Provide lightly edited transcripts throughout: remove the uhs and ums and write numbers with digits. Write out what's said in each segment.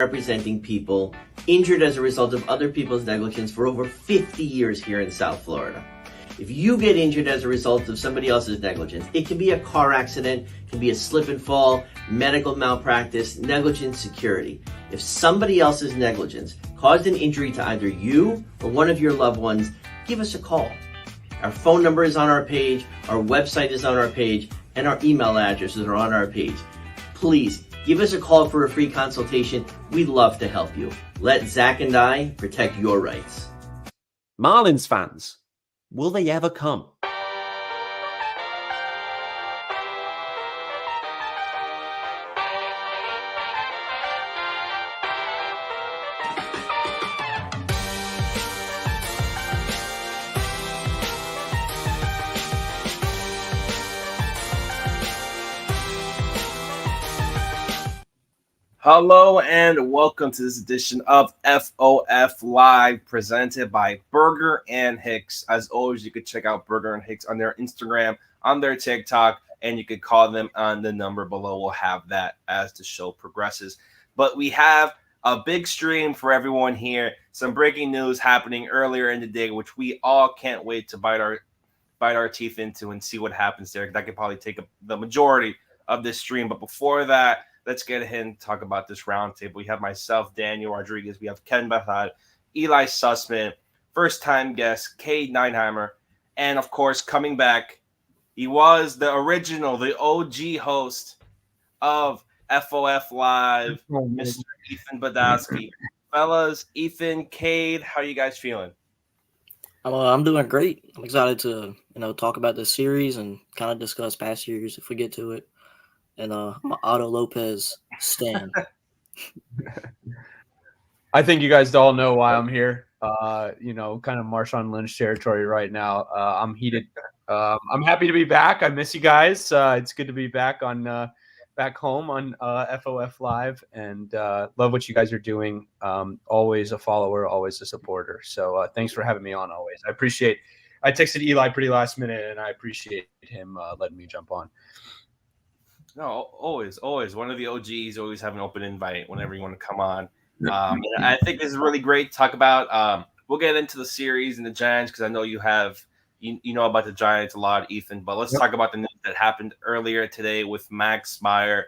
representing people injured as a result of other people's negligence for over 50 years here in South Florida. If you get injured as a result of somebody else's negligence, it can be a car accident, it can be a slip and fall, medical malpractice, negligent security. If somebody else's negligence caused an injury to either you or one of your loved ones, give us a call. Our phone number is on our page, our website is on our page, and our email addresses are on our page. Please give us a call for a free consultation. We'd love to help you. Let Zach and I protect your rights. Marlins fans, will they ever come? Hello and welcome to this edition of FOF Live presented by Burger and Hicks. As always, you could check out Burger and Hicks on their Instagram, on their TikTok, and you could call them on the number below. We'll have that as the show progresses. But we have a big stream for everyone here. Some breaking news happening earlier in the day, which we all can't wait to bite our teeth into and see what happens there. That could probably take the majority of this stream. But before that, let's get ahead and talk about this roundtable. We have myself, Daniel Rodriguez. We have Ken Bethad, Eli Sussman, first-time guest, Cade Neinheimer. And, of course, coming back, he was the original, the OG host of FOF Live, Mr. Ethan Badowski. Fellas, Ethan, Cade, how are you guys feeling? I'm doing great. I'm excited to, talk about this series and kind of discuss past years if we get to it. And I'm an Otto Lopez stan. I think you guys all know why I'm here. Kind of Marshawn Lynch territory right now. I'm heated. I'm happy to be back. I miss you guys. It's good to be back back home on FOF Live, and love what you guys are doing. Always a follower, always a supporter. So thanks for having me on. Always, I appreciate. I texted Eli pretty last minute, and I appreciate him letting me jump on. No, always. One of the OGs always have an open invite whenever you want to come on. I think this is really great to talk about. We'll get into the series and the Giants because I know you know about the Giants a lot, Ethan. But let's talk about the news that happened earlier today with Max Meyer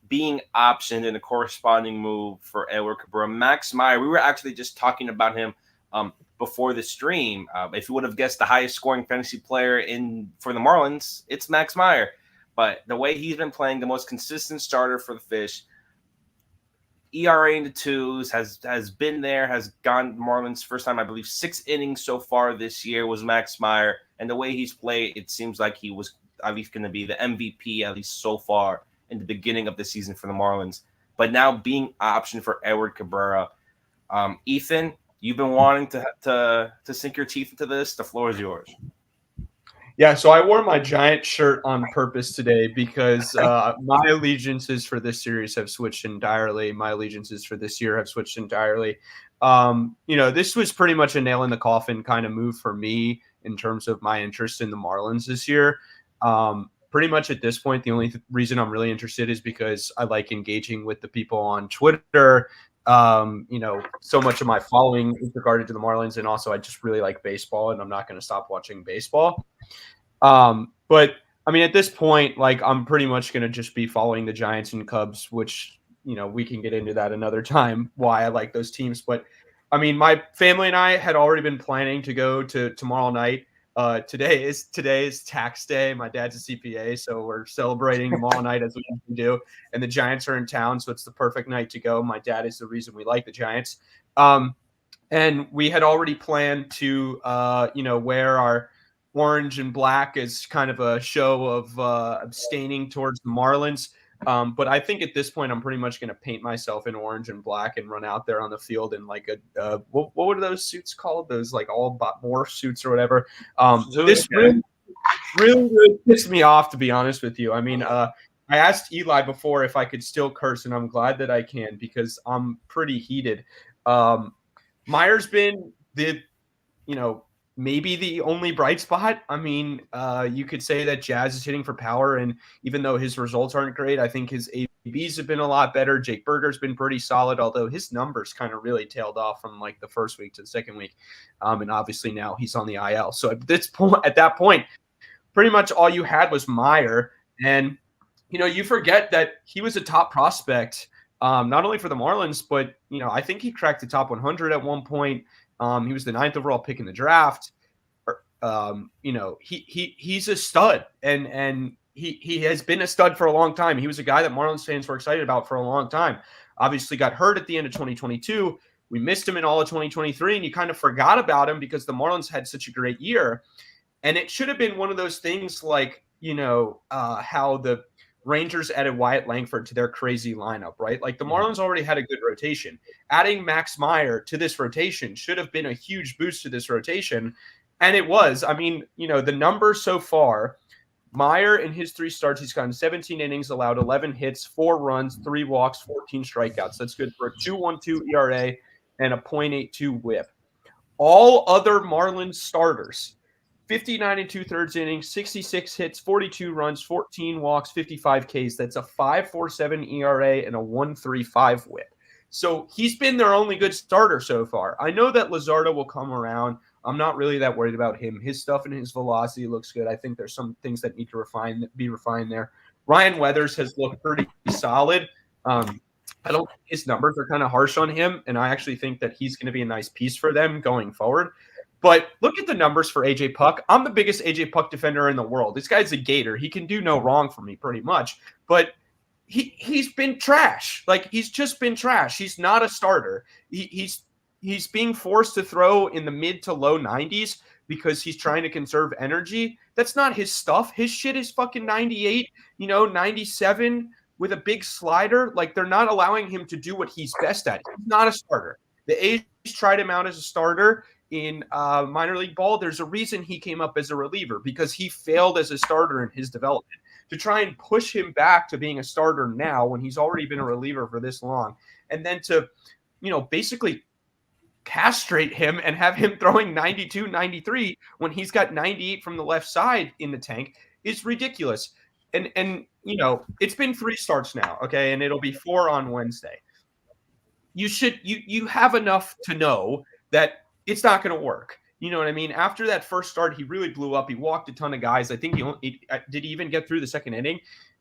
being optioned in a corresponding move for Edward Cabrera. Max Meyer, we were actually just talking about him before the stream. If you would have guessed the highest scoring fantasy player for the Marlins, it's Max Meyer. But the way he's been playing, the most consistent starter for the Fish, ERA in the twos, has been there, has gone Marlins first time, I believe, 6 innings so far this year was Max Meyer. And the way he's played, it seems like he was at least going to be the MVP, at least so far in the beginning of the season for the Marlins. But now being optioned for Edward Cabrera. Ethan, you've been wanting to sink your teeth into this. The floor is yours. Yeah, so I wore my Giant shirt on purpose today because my allegiances for this series have switched entirely. My allegiances for this year have switched entirely. This was pretty much a nail in the coffin kind of move for me in terms of my interest in the Marlins this year. Pretty much at this point, the only reason I'm really interested is because I like engaging with the people on Twitter. So much of my following is regarded to the Marlins, and also I just really like baseball, and I'm not going to stop watching baseball. But I mean, at this point, like, I'm pretty much going to just be following the Giants and Cubs, which, we can get into that another time, why I like those teams. But I mean, my family and I had already been planning to go to tomorrow night. Today is tax day. My dad's a CPA, so we're celebrating tomorrow night as we usually do. And the Giants are in town, so it's the perfect night to go. My dad is the reason we like the Giants. And we had already planned to, wear our orange and black as kind of a show of abstaining towards the Marlins. But I think at this point, I'm pretty much going to paint myself in orange and black and run out there on the field in like what were those suits called? Those like all morph suits or whatever. This really pissed me off, to be honest with you. I mean, I asked Eli before if I could still curse, and I'm glad that I can because I'm pretty heated. Meyer's been maybe the only bright spot. I mean, you could say that Jazz is hitting for power, and even though his results aren't great, I think his ABs have been a lot better. Jake Berger's been pretty solid, although his numbers kind of really tailed off from like the first week to the second week. And obviously now he's on the IL. So at that point, pretty much all you had was Meyer. And, you forget that he was a top prospect, not only for the Marlins, but, I think he cracked the top 100 at one point. He was the 9th overall pick in the draft. He's a stud, and he has been a stud for a long time. He was a guy that Marlins fans were excited about for a long time. Obviously got hurt at the end of 2022. We missed him in all of 2023, and you kind of forgot about him because the Marlins had such a great year. And it should have been one of those things like, how the Rangers added Wyatt Langford to their crazy lineup, right? Like the Marlins already had a good rotation. Adding Max Meyer to this rotation should have been a huge boost to this rotation. And it was. I mean, the numbers so far, Meyer in his 3 starts, he's gotten 17 innings, allowed 11 hits, 4 runs, 3 walks, 14 strikeouts. That's good for a 2.12 ERA and a .82 whip. All other Marlins starters, 59 and 2/3 innings, 66 hits, 42 runs, 14 walks, 55 Ks. That's a 5.47 ERA and a 1.35 whip. So he's been their only good starter so far. I know that Luzardo will come around. I'm not really that worried about him. His stuff and his velocity looks good. I think there's some things that need to be refined there. Ryan Weathers has looked pretty solid. I don't think his numbers are kind of harsh on him, and I actually think that he's going to be a nice piece for them going forward. But look at the numbers for AJ Puck. I'm the biggest AJ Puck defender in the world. This guy's a Gator. He can do no wrong for me pretty much. But he's been trash. Like, he's just been trash. He's not a starter. He's being forced to throw in the mid to low 90s because he's trying to conserve energy. That's not his stuff. His shit is fucking 98, 97 with a big slider. Like, they're not allowing him to do what he's best at. He's not a starter. The A's tried him out as a starter in minor league ball. There's a reason he came up as a reliever, because he failed as a starter in his development. To try and push him back to being a starter now when he's already been a reliever for this long, and then to, basically castrate him and have him throwing 92, 93 when he's got 98 from the left side in the tank is ridiculous. And it's been 3 starts now, okay, and it'll be 4 on Wednesday. You have enough to know that it's not going to work. You know what I mean? After that first start, he really blew up. He walked a ton of guys. I think did he even get through the second inning?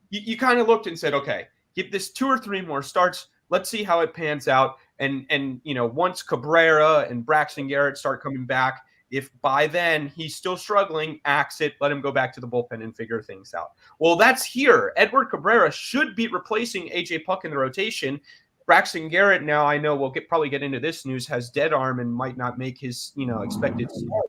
You kind of looked and said, okay, give this 2 or 3 more starts. Let's see how it pans out. And once Cabrera and Braxton Garrett start coming back, if by then he's still struggling, axe it, let him go back to the bullpen and figure things out. Well, that's here. Edward Cabrera should be replacing AJ Puck in the rotation. Braxton Garrett, now I know we'll probably get into this news, has dead arm and might not make his expected start.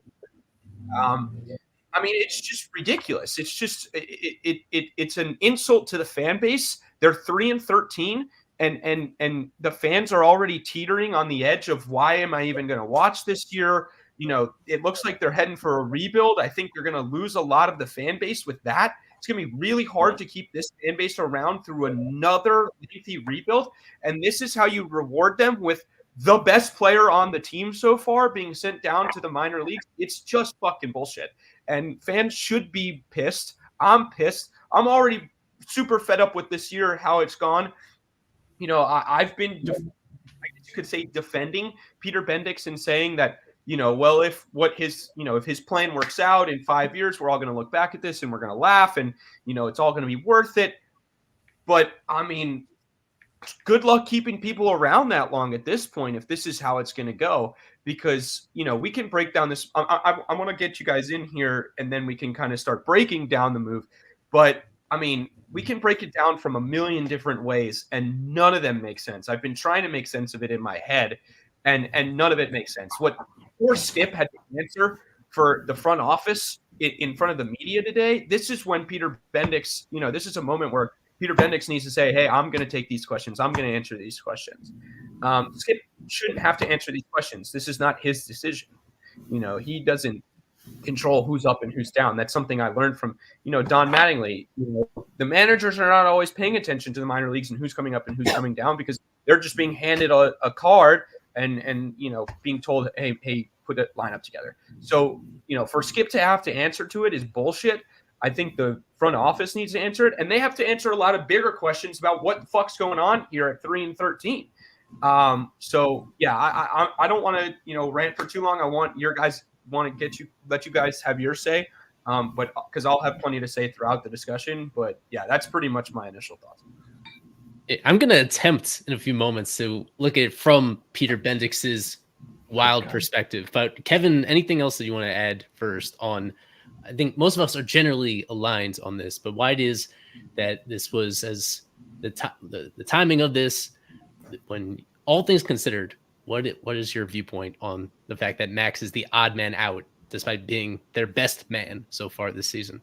I mean, it's just ridiculous. It's just it's an insult to the fan base. They're 3-13, and the fans are already teetering on the edge of, why am I even going to watch this year? It looks like they're heading for a rebuild. I think they're going to lose a lot of the fan base with that. It's going to be really hard to keep this fan base around through another lengthy rebuild. And this is how you reward them, with the best player on the team so far being sent down to the minor leagues. It's just fucking bullshit. And fans should be pissed. I'm pissed. I'm already super fed up with this year, how it's gone. I've been, I guess you could say, defending Peter Bendix and saying that, well, if his plan works out in 5 years, we're all going to look back at this and we're going to laugh, and, it's all going to be worth it. But I mean, good luck keeping people around that long at this point, if this is how it's going to go, because, we can break down this. I want to get you guys in here, and then we can kind of start breaking down the move. But I mean, we can break it down from a million different ways, and none of them make sense. I've been trying to make sense of it in my head, and none of it makes sense. What poor Skip had to answer for the front office in front of the media today, this is when Peter Bendix, this is a moment where Peter Bendix needs to say, hey, I'm going to take these questions. I'm going to answer these questions. Skip shouldn't have to answer these questions. This is not his decision. He doesn't control who's up and who's down. That's something I learned from, Don Mattingly. The managers are not always paying attention to the minor leagues and who's coming up and who's coming down, because they're just being handed a card and being told, hey, put a lineup together. So, for Skip to have to answer to it is bullshit. I think the front office needs to answer it, and they have to answer a lot of bigger questions about what the fuck's going on here at 3-13. So yeah, I don't want to rant for too long. I want to let you guys have your say, but because I'll have plenty to say throughout the discussion. But yeah, that's pretty much my initial thoughts. I'm going to attempt in a few moments to look at it from Peter Bendix's wild perspective. But Kevin, anything else that you want to add first on? I think most of us are generally aligned on this, but why it is that this was as the timing of this, when all things considered, what is your viewpoint on the fact that Max is the odd man out despite being their best man so far this season?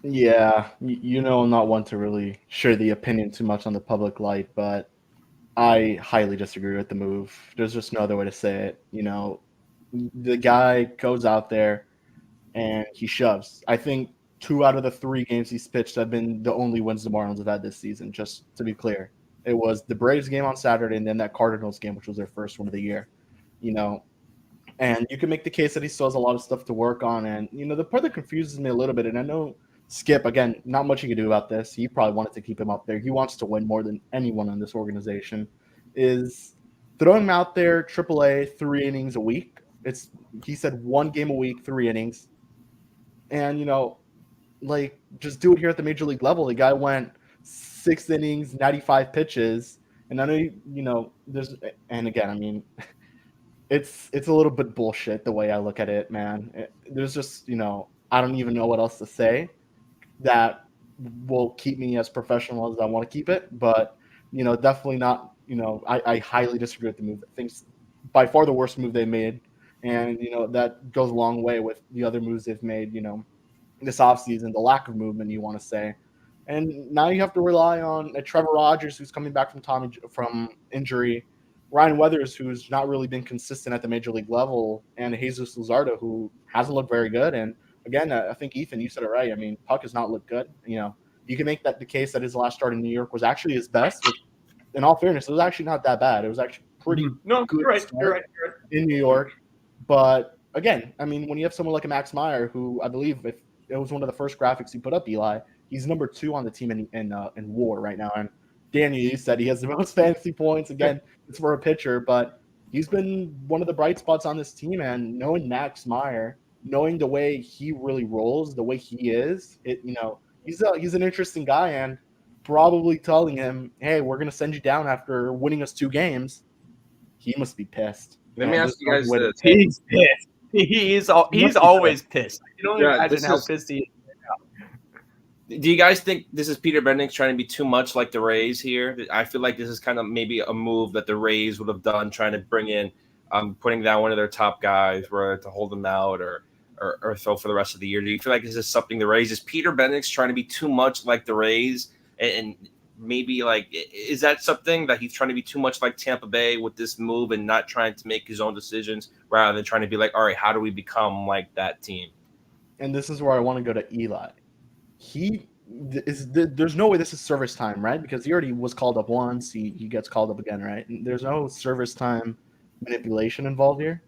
Yeah, I'm not one to really share the opinion too much on the public light, but I highly disagree with the move. There's just no other way to say it. The guy goes out there and he shoves. I think 2 out of the 3 games he's pitched have been the only wins the Marlins have had this season, just to be clear. It was the Braves game on Saturday and then that Cardinals game, which was their first one of the year. And you can make the case that he still has a lot of stuff to work on. And, the part that confuses me a little bit, and I know Skip, again, not much you can do about this. He probably wanted to keep him up there. He wants to win more than anyone in this organization. Is throwing him out there, AAA, 3 innings a week. He said 1 game a week, 3 innings. And, just do it here at the major league level. The guy went 6 innings, 95 pitches. And I know, it's a little bit bullshit the way I look at it, man. There's just, I don't even know what else to say that will keep me as professional as I want to keep it. But, definitely not, I highly disagree with the move. I think it's by far the worst move they made. And, that goes a long way with the other moves they've made, this offseason, the lack of movement, you want to say. And now you have to rely on Trevor Rogers, who's coming back from injury, Ryan Weathers, who's not really been consistent at the major league level, and Jesus Luzardo, who hasn't looked very good. And again, I think, Ethan, you said it right. I mean, Puck has not looked good. You can make the case that his last start in New York was actually his best. Which, in all fairness, it was actually not that bad. It was actually pretty good You're right. in New York. But again, I mean, when you have someone like a Max Meyer, who I believe, if it was one of the first graphics he put up, Eli, he's number 2 on the team in WAR right now. And Daniel, you said he has the most fantasy points. Again, it's for a pitcher, but he's been one of the bright spots on this team. And knowing Max Meyer, knowing the way he really rolls, the way he is, he's an interesting guy. And probably telling him, hey, we're going to send you down after winning us 2 games. He must be pissed. Let me ask you guys this. He's pissed. He's always pissed. You don't imagine how pissed he is. Do you guys think this is Peter Bendix trying to be too much like the Rays here? I feel like this is kind of maybe a move that the Rays would have done, trying to bring in, putting down one of their top guys, whether to hold them out or throw for the rest of the year. Do you feel like this is something the Rays, is Peter Bendix trying to be too much like the Rays? And maybe is that something that he's trying to be too much like Tampa Bay with this move and not trying to make his own decisions rather than trying to be like, all right, how do we become like that team? And this is where I want to go to Eli. There's no way this is service time, right? Because he already was called up once. He gets called up again, right? And there's no service time manipulation involved here.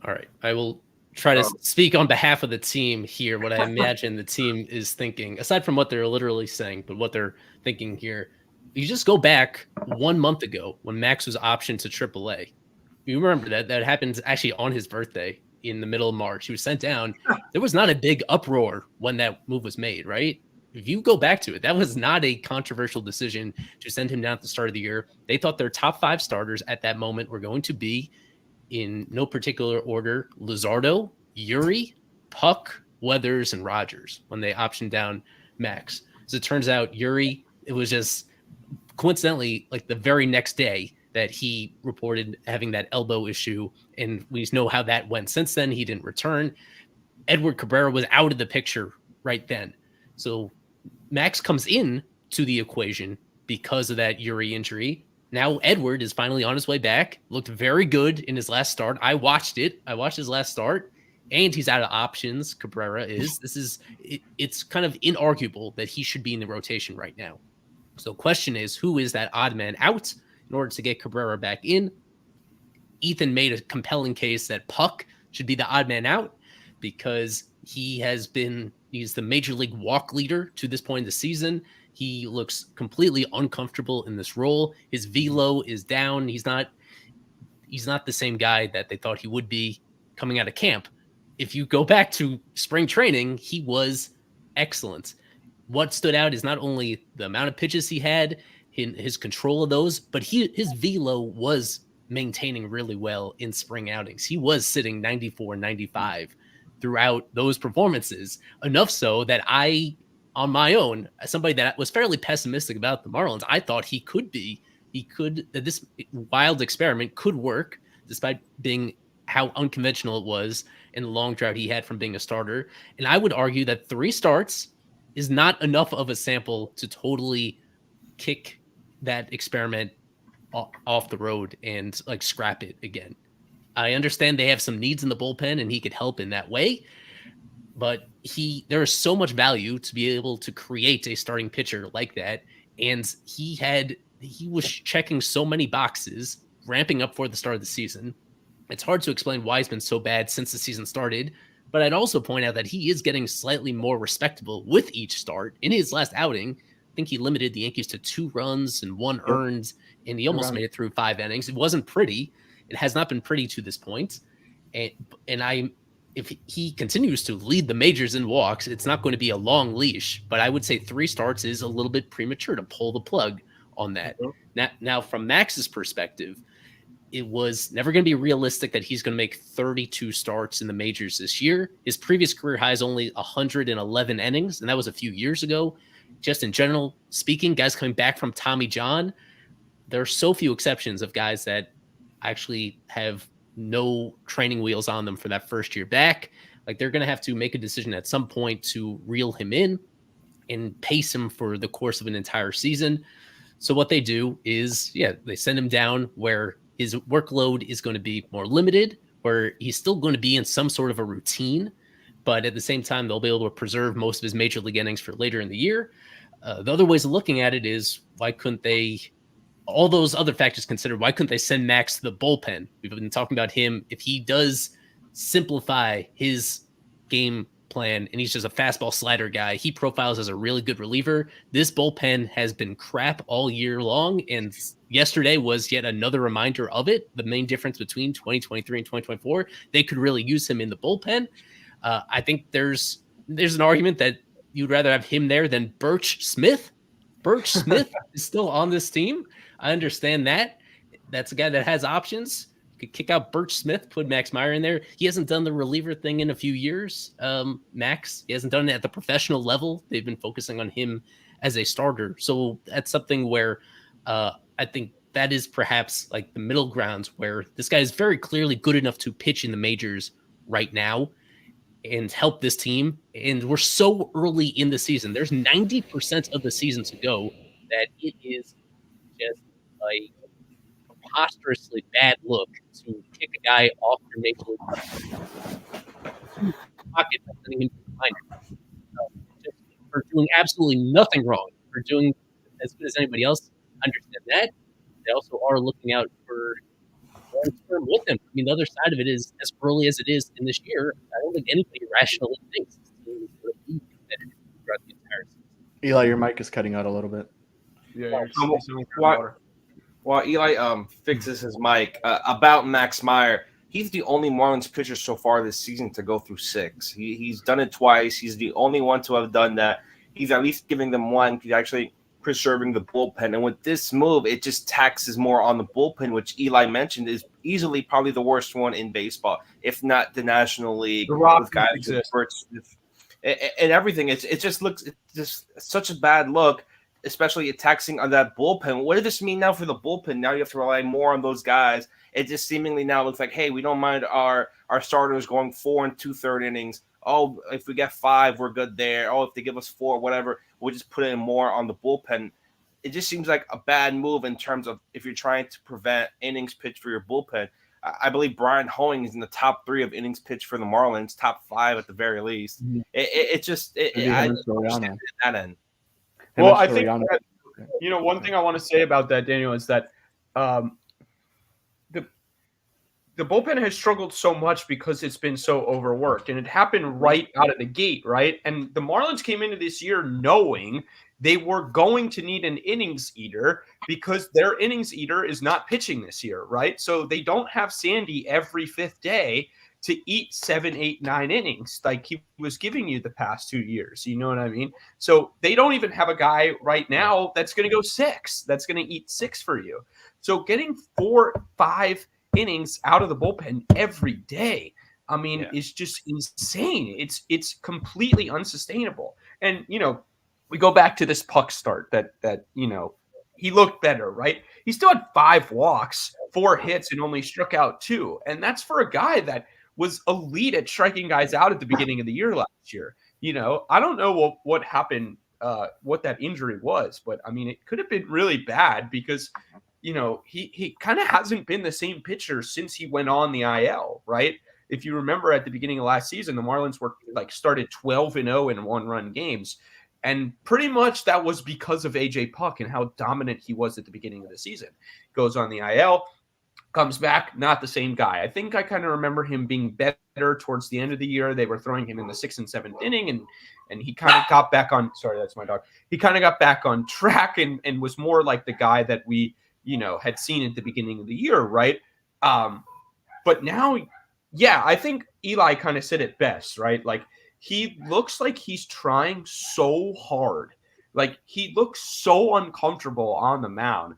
All right. I will try to speak on behalf of the team here, what I imagine the team is thinking, aside from what they're literally saying, but what they're thinking here. You just go back 1 month ago when Max was optioned to AAA. You remember that happened actually on his birthday in the middle of March. He was sent down. There was not a big uproar when that move was made, right? If you go back to it, that was not a controversial decision to send him down at the start of the year. They thought their top 5 starters at that moment were going to be, in no particular order, Luzardo, Yuri, Puck, Weathers, and Rogers when they optioned down Max. As it turns out, Yuri, it was just coincidentally like the very next day that he reported having that elbow issue, and we know how that went. Since then, he didn't return. Edward Cabrera was out of the picture right then. So Max comes in to the equation because of that Yuri injury. Now Edward is finally on his way back. Looked very good in his last start. I watched it. I watched his last start, and he's out of options. Cabrera is. It's kind of inarguable that he should be in the rotation right now. So question is, who is that odd man out in order to get Cabrera back in? Ethan made a compelling case that Puck should be the odd man out because He's the major league walk leader to this point in the season. He looks completely uncomfortable in this role. His velo is down. He's not the same guy that they thought he would be coming out of camp. If you go back to spring training, he was excellent. What stood out is not only the amount of pitches he had, his control of those, but his velo was maintaining really well in spring outings. He was sitting 94, 95 throughout those performances, enough so that I, on my own, as somebody that was fairly pessimistic about the Marlins, I thought that this wild experiment could work despite being how unconventional it was and the long drought he had from being a starter. And I would argue that 3 starts is not enough of a sample to totally kick that experiment off the road and like scrap it again. I understand they have some needs in the bullpen and he could help in that way, but there is so much value to be able to create a starting pitcher like that. And he was checking so many boxes, ramping up for the start of the season. It's hard to explain why he's been so bad since the season started, but I'd also point out that he is getting slightly more respectable with each start. In his last outing, I think he limited the Yankees to 2 runs and 1 earned, and he almost made it through 5 innings. It wasn't pretty. It has not been pretty to this point. If he continues to lead the majors in walks, it's not going to be a long leash, but I would say 3 starts is a little bit premature to pull the plug on that. Now from Max's perspective, it was never going to be realistic that he's going to make 32 starts in the majors this year. His previous career high is only 111 innings, and that was a few years ago. Just in general speaking, guys coming back from Tommy John, there are so few exceptions of guys that actually have no training wheels on them for that first year back. Like, they're going to have to make a decision at some point to reel him in and pace him for the course of an entire season. So what they do is, they send him down where his workload is going to be more limited, where he's still going to be in some sort of a routine, but at the same time, they'll be able to preserve most of his major league innings for later in the year. The other ways of looking at it is, why couldn't they, all those other factors considered, why couldn't they send Max to the bullpen? We've been talking about him. If he does simplify his game plan and he's just a fastball slider guy, he profiles as a really good reliever. This bullpen has been crap all year long, and yesterday was yet another reminder of it. The main difference between 2023 and 2024, they could really use him in the bullpen. I think there's an argument that you'd rather have him there than Birch Smith. Birch Smith is still on this team. I understand that. That's a guy that has options. Could kick out Birch Smith, put Max Meyer in there. He hasn't done the reliever thing in a few years. Max, he hasn't done it at the professional level. They've been focusing on him as a starter. So that's something where I think that is perhaps like the middle ground, where this guy is very clearly good enough to pitch in the majors right now and help this team. And we're so early in the season. There's 90% of the season to go that it is just a preposterously bad look to kick a guy off your major league pocket by sending him to the minors. Just for doing absolutely nothing wrong, for doing as good as anybody else. Understand that. They also are looking out for long term with him. I mean, the other side of it is, as early as it is in this year, I don't think anybody rationally thinks this team is going to be competitive throughout the entire season. Eli, your mic is cutting out a little bit. Yeah, while Eli fixes his mic, about Max Meyer, he's the only Marlins pitcher so far this season to go through 6. He's done it twice. He's the only one to have done that. He's at least giving them one. He's actually preserving the bullpen. And with this move, it just taxes more on the bullpen, which Eli mentioned is easily probably the worst one in baseball, if not the National League. With guys and everything. It just looks just such a bad look, especially taxing on that bullpen. What does this mean now for the bullpen? Now you have to rely more on those guys. It just seemingly now looks like, hey, we don't mind our starters going 4 2/3 innings. Oh, if we get 5, we're good there. Oh, if they give us 4, whatever, we'll just put in more on the bullpen. It just seems like a bad move in terms of if you're trying to prevent innings pitched for your bullpen. I believe Brian Hoeing is in the top 3 of innings pitched for the Marlins, top 5 at the very least. Mm-hmm. I understand that end. Well, I think that, one thing I want to say about that, Daniel, is that the the bullpen has struggled so much because it's been so overworked, and it happened right out of the gate, right? And the Marlins came into this year knowing they were going to need an innings eater because their innings eater is not pitching this year, right? So they don't have Sandy every fifth day to eat 7, 8, 9 innings like he was giving you the past 2 years. You know what I mean? So they don't even have a guy right now that's going to go 6, that's going to eat 6 for you. So getting 4, 5 innings out of the bullpen every day, I mean, is just insane. It's completely unsustainable. And, you know, we go back to this Puck start that you know, he looked better, right? He still had 5 walks, 4 hits, and only struck out 2. And that's for a guy that was elite at striking guys out at the beginning of the year last year. You know, I don't know what happened, what that injury was, but I mean, it could have been really bad because, you know, he kind of hasn't been the same pitcher since he went on the IL, right? If you remember at the beginning of last season, the Marlins were like started 12-0 in 1-run games. And pretty much that was because of AJ Puck and how dominant he was at the beginning of the season. Goes on the IL, comes back, not the same guy. I think I kind of remember him being better towards the end of the year. They were throwing him in the 6th and 7th inning, and he kind of got back on. Sorry, that's my dog. He kind of got back on track and was more like the guy that we, you know, had seen at the beginning of the year, right? But now, yeah, I think Eli kind of said it best, right? Like, he looks like he's trying so hard. Like, he looks so uncomfortable on the mound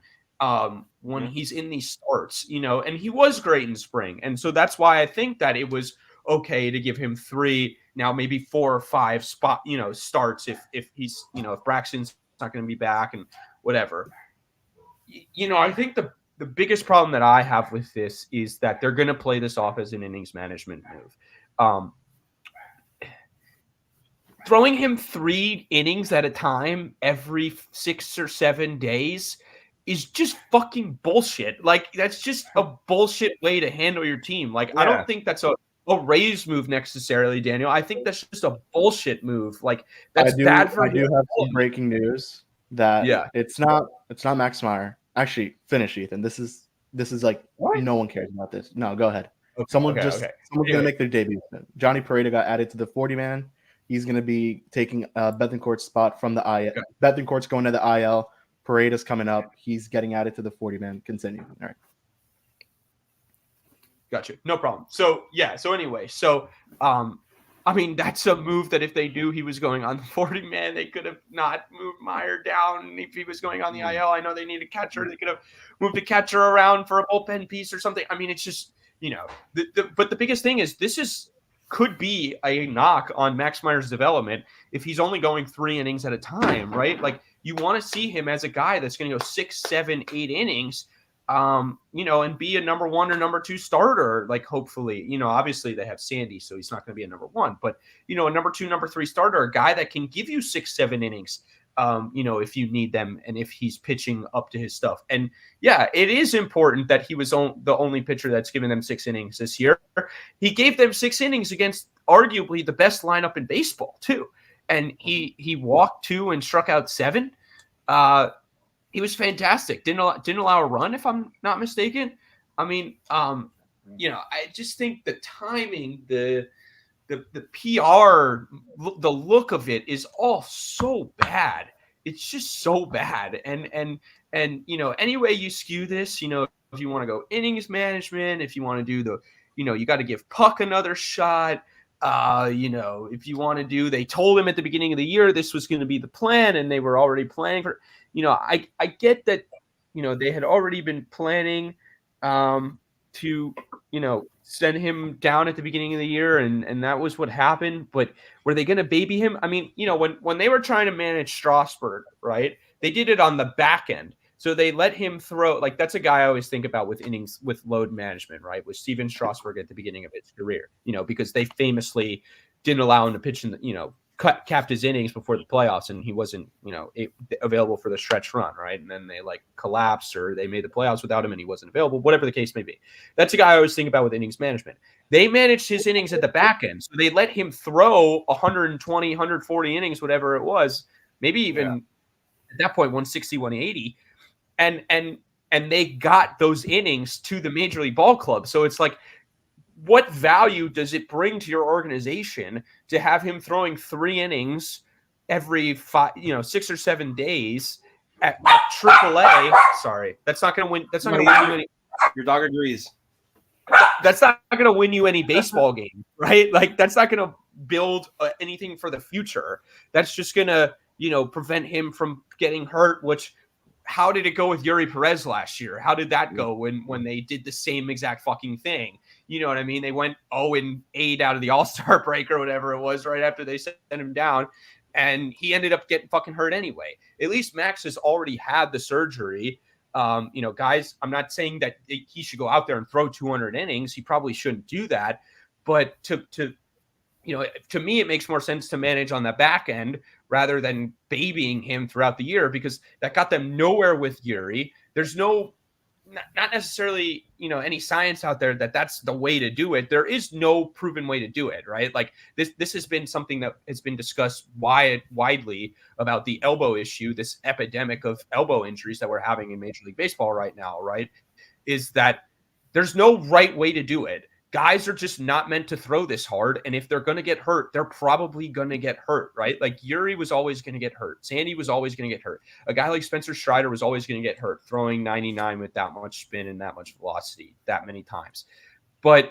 when he's in these starts, you know, and he was great in spring. And so that's why I think that it was okay to give him 3, now maybe 4 or 5 starts if he's, you know, if Braxton's not going to be back and whatever. You know, I think the biggest problem that I have with this is that they're going to play this off as an innings management move. Throwing him 3 innings at a time every 6 or 7 days is just fucking bullshit. Like, that's just a bullshit way to handle your team. Like, I don't think that's a Rays move necessarily, Daniel. I think that's just a bullshit move. Like, that's bad for I do have some breaking news that it's not Max Meyer. Actually, finish, Ethan. This is like, what? No one cares about this. No, go ahead. Okay, someone's gonna make their debut. Johnny Pareda got added to the 40-man. He's going to be taking Bethencourt's spot from the IL. Okay. Bethencourt's going to the IL. Pareda's coming up. He's getting added to the 40-man. Continue. All right. Gotcha. No problem. So, yeah. So, anyway. So, I mean, that's a move that if they knew he was going on the 40-man, they could have not moved Meyer down if he was going on the IL. I know they need a catcher. They could have moved the catcher around for a bullpen piece or something. I mean, it's just, you know. But the biggest thing is could be a knock on Max Meyer's development if he's only going 3 innings at a time, right? Like, you want to see him as a guy that's going to go 6, 7, 8 innings, you know, and be a number 1 or number 2 starter, like, hopefully. You know, obviously they have Sandy, so he's not going to be a number 1, but, you know, a number 2, number 3 starter, a guy that can give you 6, 7 innings, you know, if you need them and if he's pitching up to his stuff. And yeah, it is important that he was the only pitcher that's given them 6 innings this year. He gave them 6 innings against arguably the best lineup in baseball too. And he walked 2 and struck out 7. He was fantastic. Didn't allow a run, if I'm not mistaken. I mean, you know, I just think the timing, the PR, the look of it is all so bad. It's just so bad. And you know, any way you skew this, you know, if you want to go innings management, if you want to do you know, you got to give Puck another shot. You know, if you want to do, they told him at the beginning of the year this was going to be the plan, and they were already planning for, you know, I get that, you know, they had already been planning to, you know, send him down at the beginning of the year, and that was what happened. But were they going to baby him? I mean, you know, when they were trying to manage Strasburg, right, they did it on the back end. So they let him throw, like, that's a guy I always think about with innings, with load management, right, with Steven Strasburg at the beginning of his career, you know, because they famously didn't allow him to pitch in the, you know, capped his innings before the playoffs, and he wasn't, you know, available for the stretch run, right? And then they like collapsed, or they made the playoffs without him and he wasn't available, whatever the case may be. That's a guy I always think about with innings management. They managed his innings at the back end, so they let him throw 120, 140 innings, whatever it was, maybe even at that point 160, 180, and and they got those innings to the Major League Ball Club. So it's like, what value does it bring to your organization to have him throwing 3 innings every 6 or 7 days at AAA? Sorry, that's not going to win. That's not going to win you any. Your dog agrees. That's not going to win you any baseball game, right? Like, that's not going to build anything for the future. That's just going to, prevent him from getting hurt. Which, how did it go with Yuri Perez last year? How did that go when they did the same exact fucking thing? You know what I mean? They went 0-8 out of the All-Star break or whatever it was right after they sent him down, and he ended up getting fucking hurt anyway. At least Max has already had the surgery. Guys, I'm not saying that he should go out there and throw 200 innings. He probably shouldn't do that. But to me, it makes more sense to manage on the back end rather than babying him throughout the year, because that got them nowhere with Yuri. There's not necessarily, any science out there that that's the way to do it. There is no proven way to do it, right? Like this has been something that has been discussed widely about the elbow issue, this epidemic of elbow injuries that we're having in Major League Baseball right now, right? Is that there's no right way to do it. Guys are just not meant to throw this hard. And if they're going to get hurt, they're probably going to get hurt, right? Like Yuri was always going to get hurt. Sandy was always going to get hurt. A guy like Spencer Strider was always going to get hurt, throwing 99 with that much spin and that much velocity that many times. But,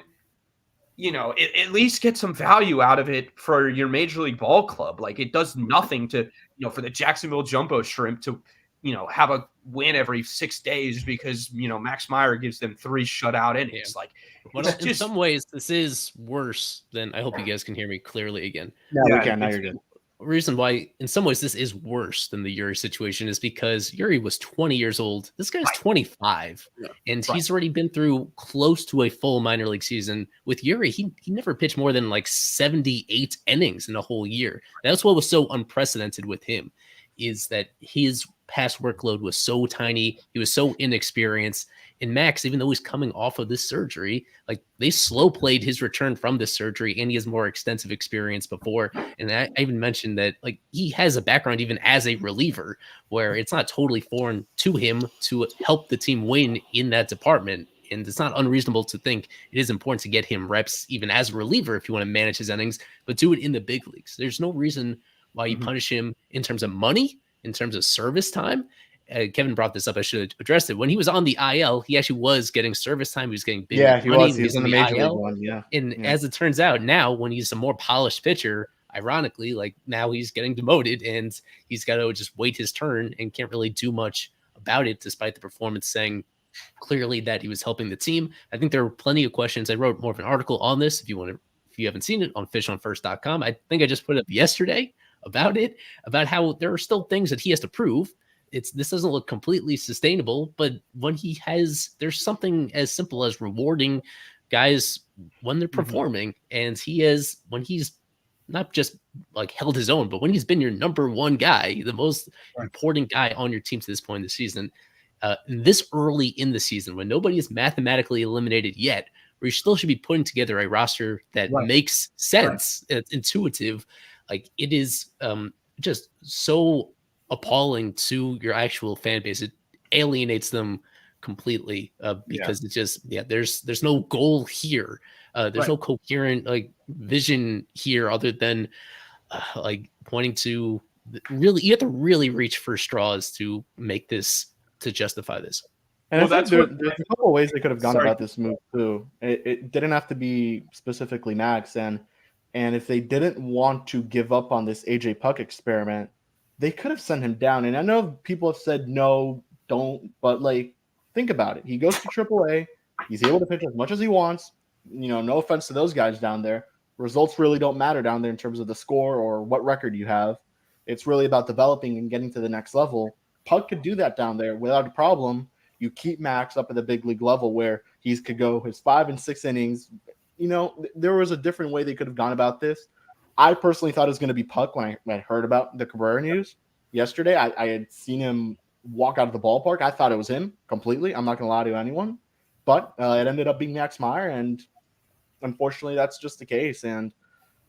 at least get some value out of it for your Major League Ball Club. Like, it does nothing to, for the Jacksonville Jumbo Shrimp to, have a win every 6 days because, Max Meyer gives them 3 shutout innings. Like, in some ways, this is worse than, I hope you guys can hear me clearly again. Yeah, we can. Now you're good. Reason why, in some ways, this is worse than the Yuri situation is because Yuri was 20 years old. This guy's 25, and he's already been through close to a full minor league season. With Yuri, he never pitched more than like 78 innings in a whole year. That's what was so unprecedented with him, is that his past workload was so tiny. He was so inexperienced. And Max, even though he's coming off of this surgery, like they slow played his return from this surgery, and he has more extensive experience before. And I even mentioned that like he has a background even as a reliever, where it's not totally foreign to him to help the team win in that department. And it's not unreasonable to think it is important to get him reps even as a reliever if you want to manage his innings, but do it in the big leagues. There's no reason why you punish him in terms of money, in terms of service time. Kevin brought this up. I should have addressed it. When he was on the IL, he actually was getting service time. He was getting big money. He was in the Major League one. Yeah. And as it turns out, now when he's a more polished pitcher, ironically, like now he's getting demoted and he's got to just wait his turn and can't really do much about it, despite the performance saying clearly that he was helping the team. I think there were plenty of questions. I wrote more of an article on this if you haven't seen it, on fishonfirst.com. I think I just put it up yesterday about it, about how there are still things that he has to prove. This doesn't look completely sustainable, but when there's something as simple as rewarding guys when they're performing, and when he's not just like held his own, but when he's been your number one guy, the most important guy on your team to this point in the season, this early in the season, when nobody is mathematically eliminated yet, where you still should be putting together a roster that makes sense, it's intuitive. Like it is just so appalling to your actual fan base. It alienates them completely because it's just there's no goal here. There's no coherent like vision here other than like pointing to really, you have to really reach for straws to make this, to justify this. And there's a couple of ways they could have gone about this move too. It didn't have to be specifically Max, and if they didn't want to give up on this AJ Puck experiment, they could have sent him down. And I know people have said no, don't, but like think about it. He goes to AAA. He's able to pitch as much as he wants. No offense to those guys down there. Results really don't matter down there in terms of the score or what record you have. It's really about developing and getting to the next level. Puck could do that down there without a problem. You keep Max up at the big league level where he could go his 5 and 6 innings. There was a different way they could have gone about this. I personally thought it was going to be Puck when I heard about the Cabrera news yesterday. I had seen him walk out of the ballpark. I thought it was him completely. I'm not going to lie to anyone. But it ended up being Max Meyer, and unfortunately, that's just the case. And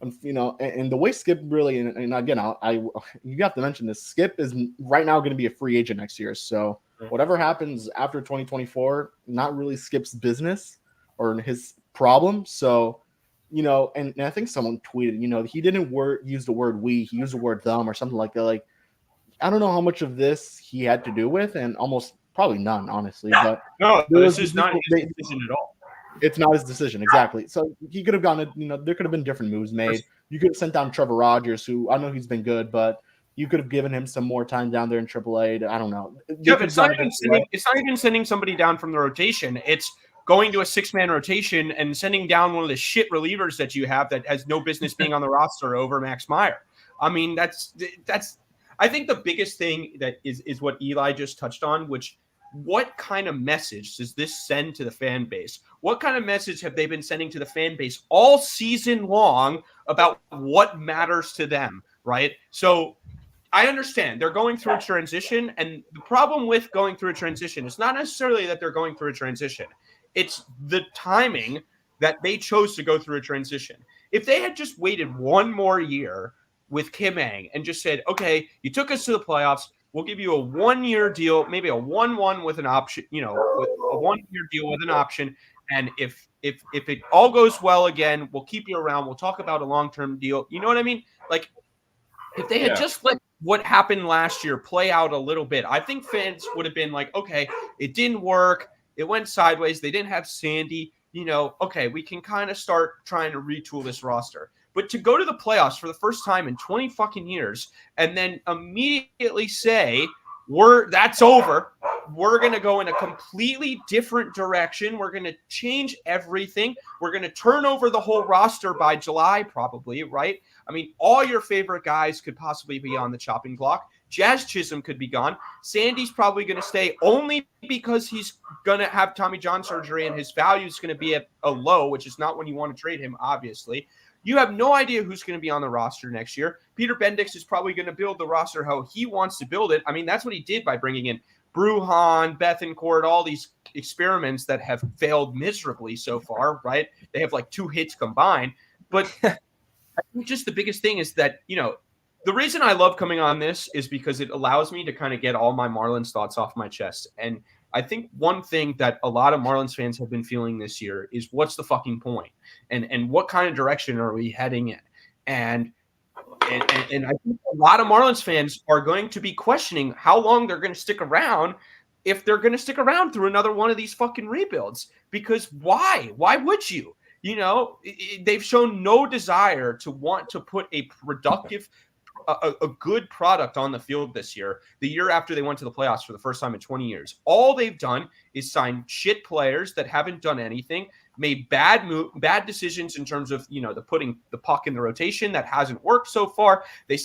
and the way Skip really, and again, you have to mention this. Skip is right now going to be a free agent next year, so whatever happens after 2024, not really Skip's business or his problem. So, and I think someone tweeted, he didn't use the word we, he used the word them or something like that. Like, I don't know how much of this he had to do with, and almost probably none, honestly. But No, this is not his decision at all. It's not his decision, exactly. So he could have gone, there could have been different moves made. You could have sent down Trevor Rogers, who I know he's been good, but you could have given him some more time down there in AAA. I don't know. Yeah, but it's not even sending somebody down from the rotation. It's going to a 6-man rotation and sending down one of the shit relievers that you have that has no business being on the roster over Max Meyer. I mean, that's. I think the biggest thing that is what Eli just touched on, which what kind of message does this send to the fan base? What kind of message have they been sending to the fan base all season long about what matters to them, right? So I understand they're going through a transition, and the problem with going through a transition is not necessarily that they're going through a transition. It's the timing that they chose to go through a transition. If they had just waited one more year with Kim Ng and just said, okay, you took us to the playoffs, we'll give you a 1-year deal, maybe a 1-1 with an option, with a 1-year deal with an option. And if it all goes well again, we'll keep you around. We'll talk about a long-term deal. You know what I mean? Like, if they had just let what happened last year play out a little bit, I think fans would have been like, okay, it didn't work. It went sideways. They didn't have Sandy. Okay, we can kind of start trying to retool this roster. But to go to the playoffs for the first time in 20 fucking years and then immediately say, that's over. We're going to go in a completely different direction. We're going to change everything. We're going to turn over the whole roster by July, probably, right? I mean, all your favorite guys could possibly be on the chopping block. Jazz Chisholm could be gone. Sandy's probably going to stay only because he's going to have Tommy John surgery and his value is going to be at a low, which is not when you want to trade him, obviously. You have no idea who's going to be on the roster next year. Peter Bendix is probably going to build the roster how he wants to build it. I mean, that's what he did by bringing in Bruhan, Bethancourt, all these experiments that have failed miserably so far, right? They have like 2 hits combined. But I think just the biggest thing is that, the reason I love coming on this is because it allows me to kind of get all my Marlins thoughts off my chest. And I think one thing that a lot of Marlins fans have been feeling this year is what's the fucking point? And what kind of direction are we heading in? And I think a lot of Marlins fans are going to be questioning how long they're going to stick around if they're going to stick around through another one of these fucking rebuilds. Because why? Why would you? They've shown no desire to want to put a productive a good product on the field this year, the year after they went to the playoffs for the first time in 20 years. All they've done is sign shit players that haven't done anything, made bad decisions in terms of, the putting the puck in the rotation that hasn't worked so far. They just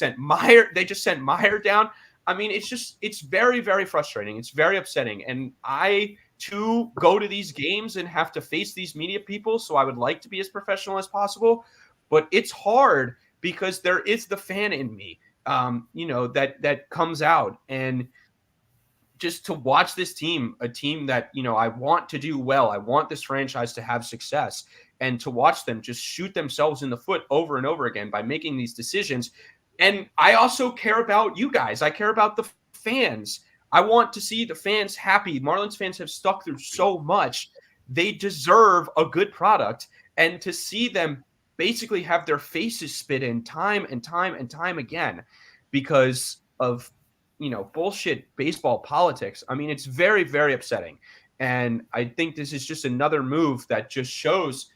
sent Meyer down. I mean, it's very, very frustrating. It's very upsetting. And I too go to these games and have to face these media people. So I would like to be as professional as possible, but it's hard because there is the fan in me, that comes out. And just to watch this team, a team that, I want to do well, I want this franchise to have success, and to watch them just shoot themselves in the foot over and over again by making these decisions. And I also care about you guys. I care about the fans. I want to see the fans happy. Marlins fans have stuck through so much. They deserve a good product. And to see them basically have their faces spit in time and time and time again because of, bullshit baseball politics. I mean, it's very, very upsetting. And I think this is just another move that just shows,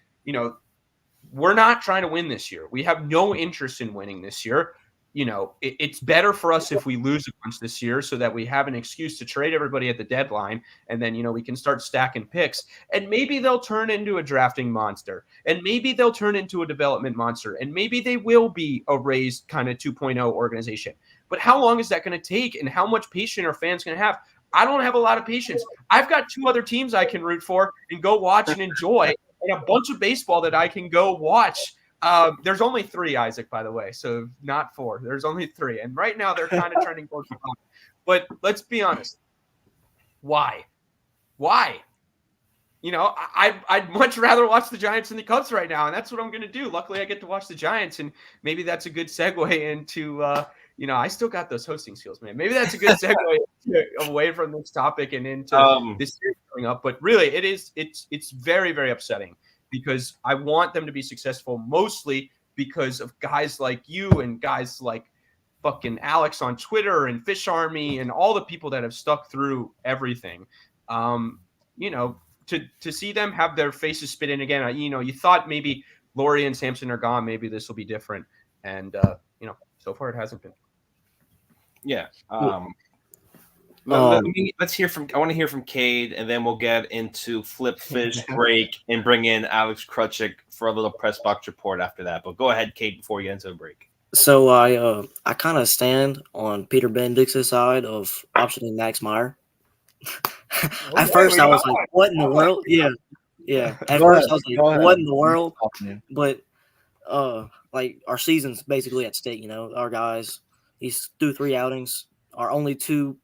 we're not trying to win this year. We have no interest in winning this year. It's better for us if we lose a bunch this year so that we have an excuse to trade everybody at the deadline. And then, we can start stacking picks, and maybe they'll turn into a drafting monster, and maybe they'll turn into a development monster, and maybe they will be a raised kind of 2.0 organization. But how long is that going to take? And how much patience are fans going to have? I don't have a lot of patience. I've got 2 other teams I can root for and go watch and enjoy, and a bunch of baseball that I can go watch. There's only 3, Isaac, by the way, so not 4. There's only 3, and right now they're kind of trending towards the top. But let's be honest. Why? I'd much rather watch the Giants and the Cubs right now, and that's what I'm going to do. Luckily, I get to watch the Giants, and maybe that's a good segue into, I still got those hosting skills, man. Maybe that's a good segue away from this topic and into this series coming up. But really, it's very, very upsetting because I want them to be successful, mostly because of guys like you and guys like fucking Alex on Twitter and Fish Army and all the people that have stuck through everything. To see them have their faces spit in again, you thought maybe Laurie and Samson are gone. Maybe this will be different. And, so far it hasn't been. Yeah. Let's hear from. I want to hear from Cade, and then we'll get into Flip Fish break and bring in Alex Krutchik for a little press box report after that. But go ahead, Cade, before we get into the break. So I kind of stand on Peter Bendix's side of optioning Max Meyer. At first, I was like, "What in the world?" Yeah. At first, I was like, "What in the world?" But like our season's basically at stake. Our guys, he's through 3 outings. Our only 2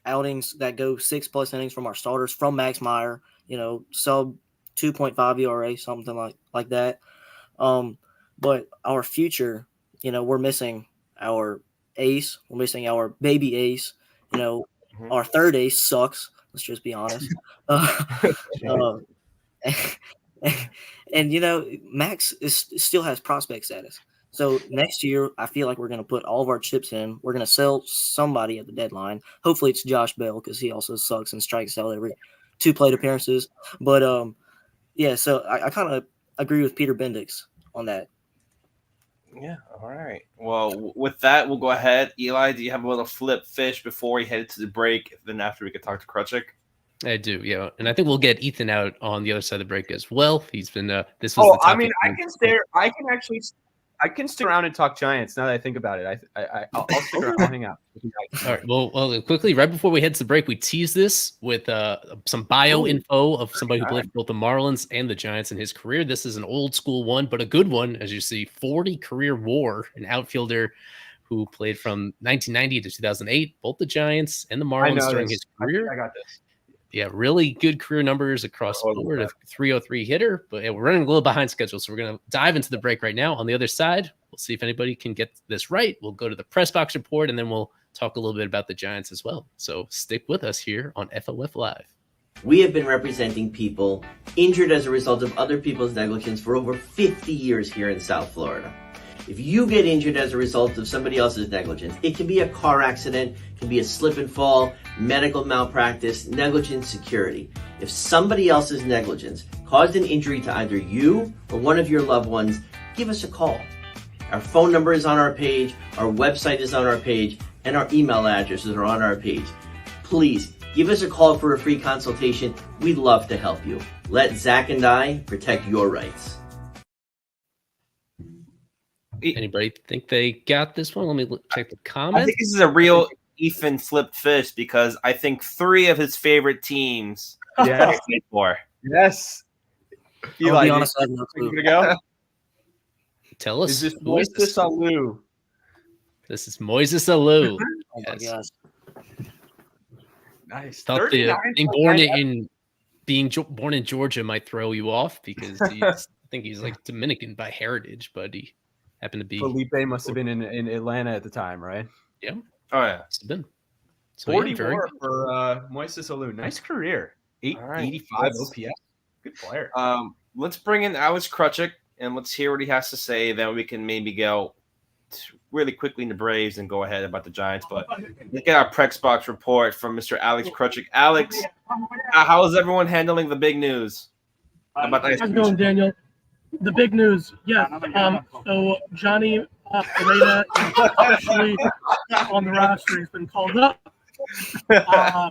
outings that go 6+ innings from our starters from Max Meyer. Sub 2.5 ERA, something like that. But our future, we're missing our ace. We're missing our baby ace. Our third ace sucks. Let's just be honest. And Max still has prospect status. So next year, I feel like we're going to put all of our chips in. We're going to sell somebody at the deadline. Hopefully, it's Josh Bell because he also sucks and strikes out every 2 plate appearances. But so I kind of agree with Peter Bendix on that. Yeah. All right. Well, with that, we'll go ahead. Eli, do you have a little Flip Fish before we head to the break? Then after we can talk to Krutchik. I do, yeah, and I think we'll get Ethan out on the other side of the break as well. He's been this was. I can stick around and talk Giants. Now that I think about it, I'll stick around. I'll hang out. All right. Well, quickly, right before we head to the break, we teased this with some bio info of somebody who played for both the Marlins and the Giants in his career. This is an old school one, but a good one, as you see. 40 career WAR, an outfielder who played from 1990 to 2008, both the Giants and the Marlins during his career. I got this. Yeah, really good career numbers across the board. A 303 hitter, but we're running a little behind schedule, so we're going to dive into the break right now. On the other side, we'll see if anybody can get this right. We'll go to the press box report, and then we'll talk a little bit about the Giants as well. So stick with us here on FOF Live. We have been representing people injured as a result of other people's negligence for over 50 years here in South Florida. If you get injured as a result of somebody else's negligence, it can be a car accident, it can be a slip and fall, medical malpractice, negligent security. If somebody else's negligence caused an injury to either you or one of your loved ones, give us a call. Our phone number is on our page, our website is on our page, and our email addresses are on our page. Please give us a call for a free consultation. We'd love to help you. Let Zach and I protect your rights. Anybody think they got this one? Let me check the comments. I think this is a real Ethan Flip Fish because I think 3 of his favorite teams Yes. played for. Yes. Eli, I'll be honest, I have no you clue. go? Tell us. Is this Moises Alou? This is Moises Alou. Oh my gosh. Nice. Thought 39 being born in Georgia might throw you off because I think he's like Dominican by heritage, but he happened to be. Felipe must have been in Atlanta at the time, right? Yeah. Oh, yeah. Must have been. So, 44 for Moises Alou. Nice career. 885 OPS. Good player. Let's bring in Alex Krutchik and let's hear what he has to say. Then we can maybe go really quickly in the Braves and go ahead about the Giants. But let's get our press box report from Mr. Alex Krutchik. Alex, how is everyone handling the big news about the ice How's it cream? going, Daniel? The big news, yes. So Johnny Pineda is officially on the roster. He's been called up.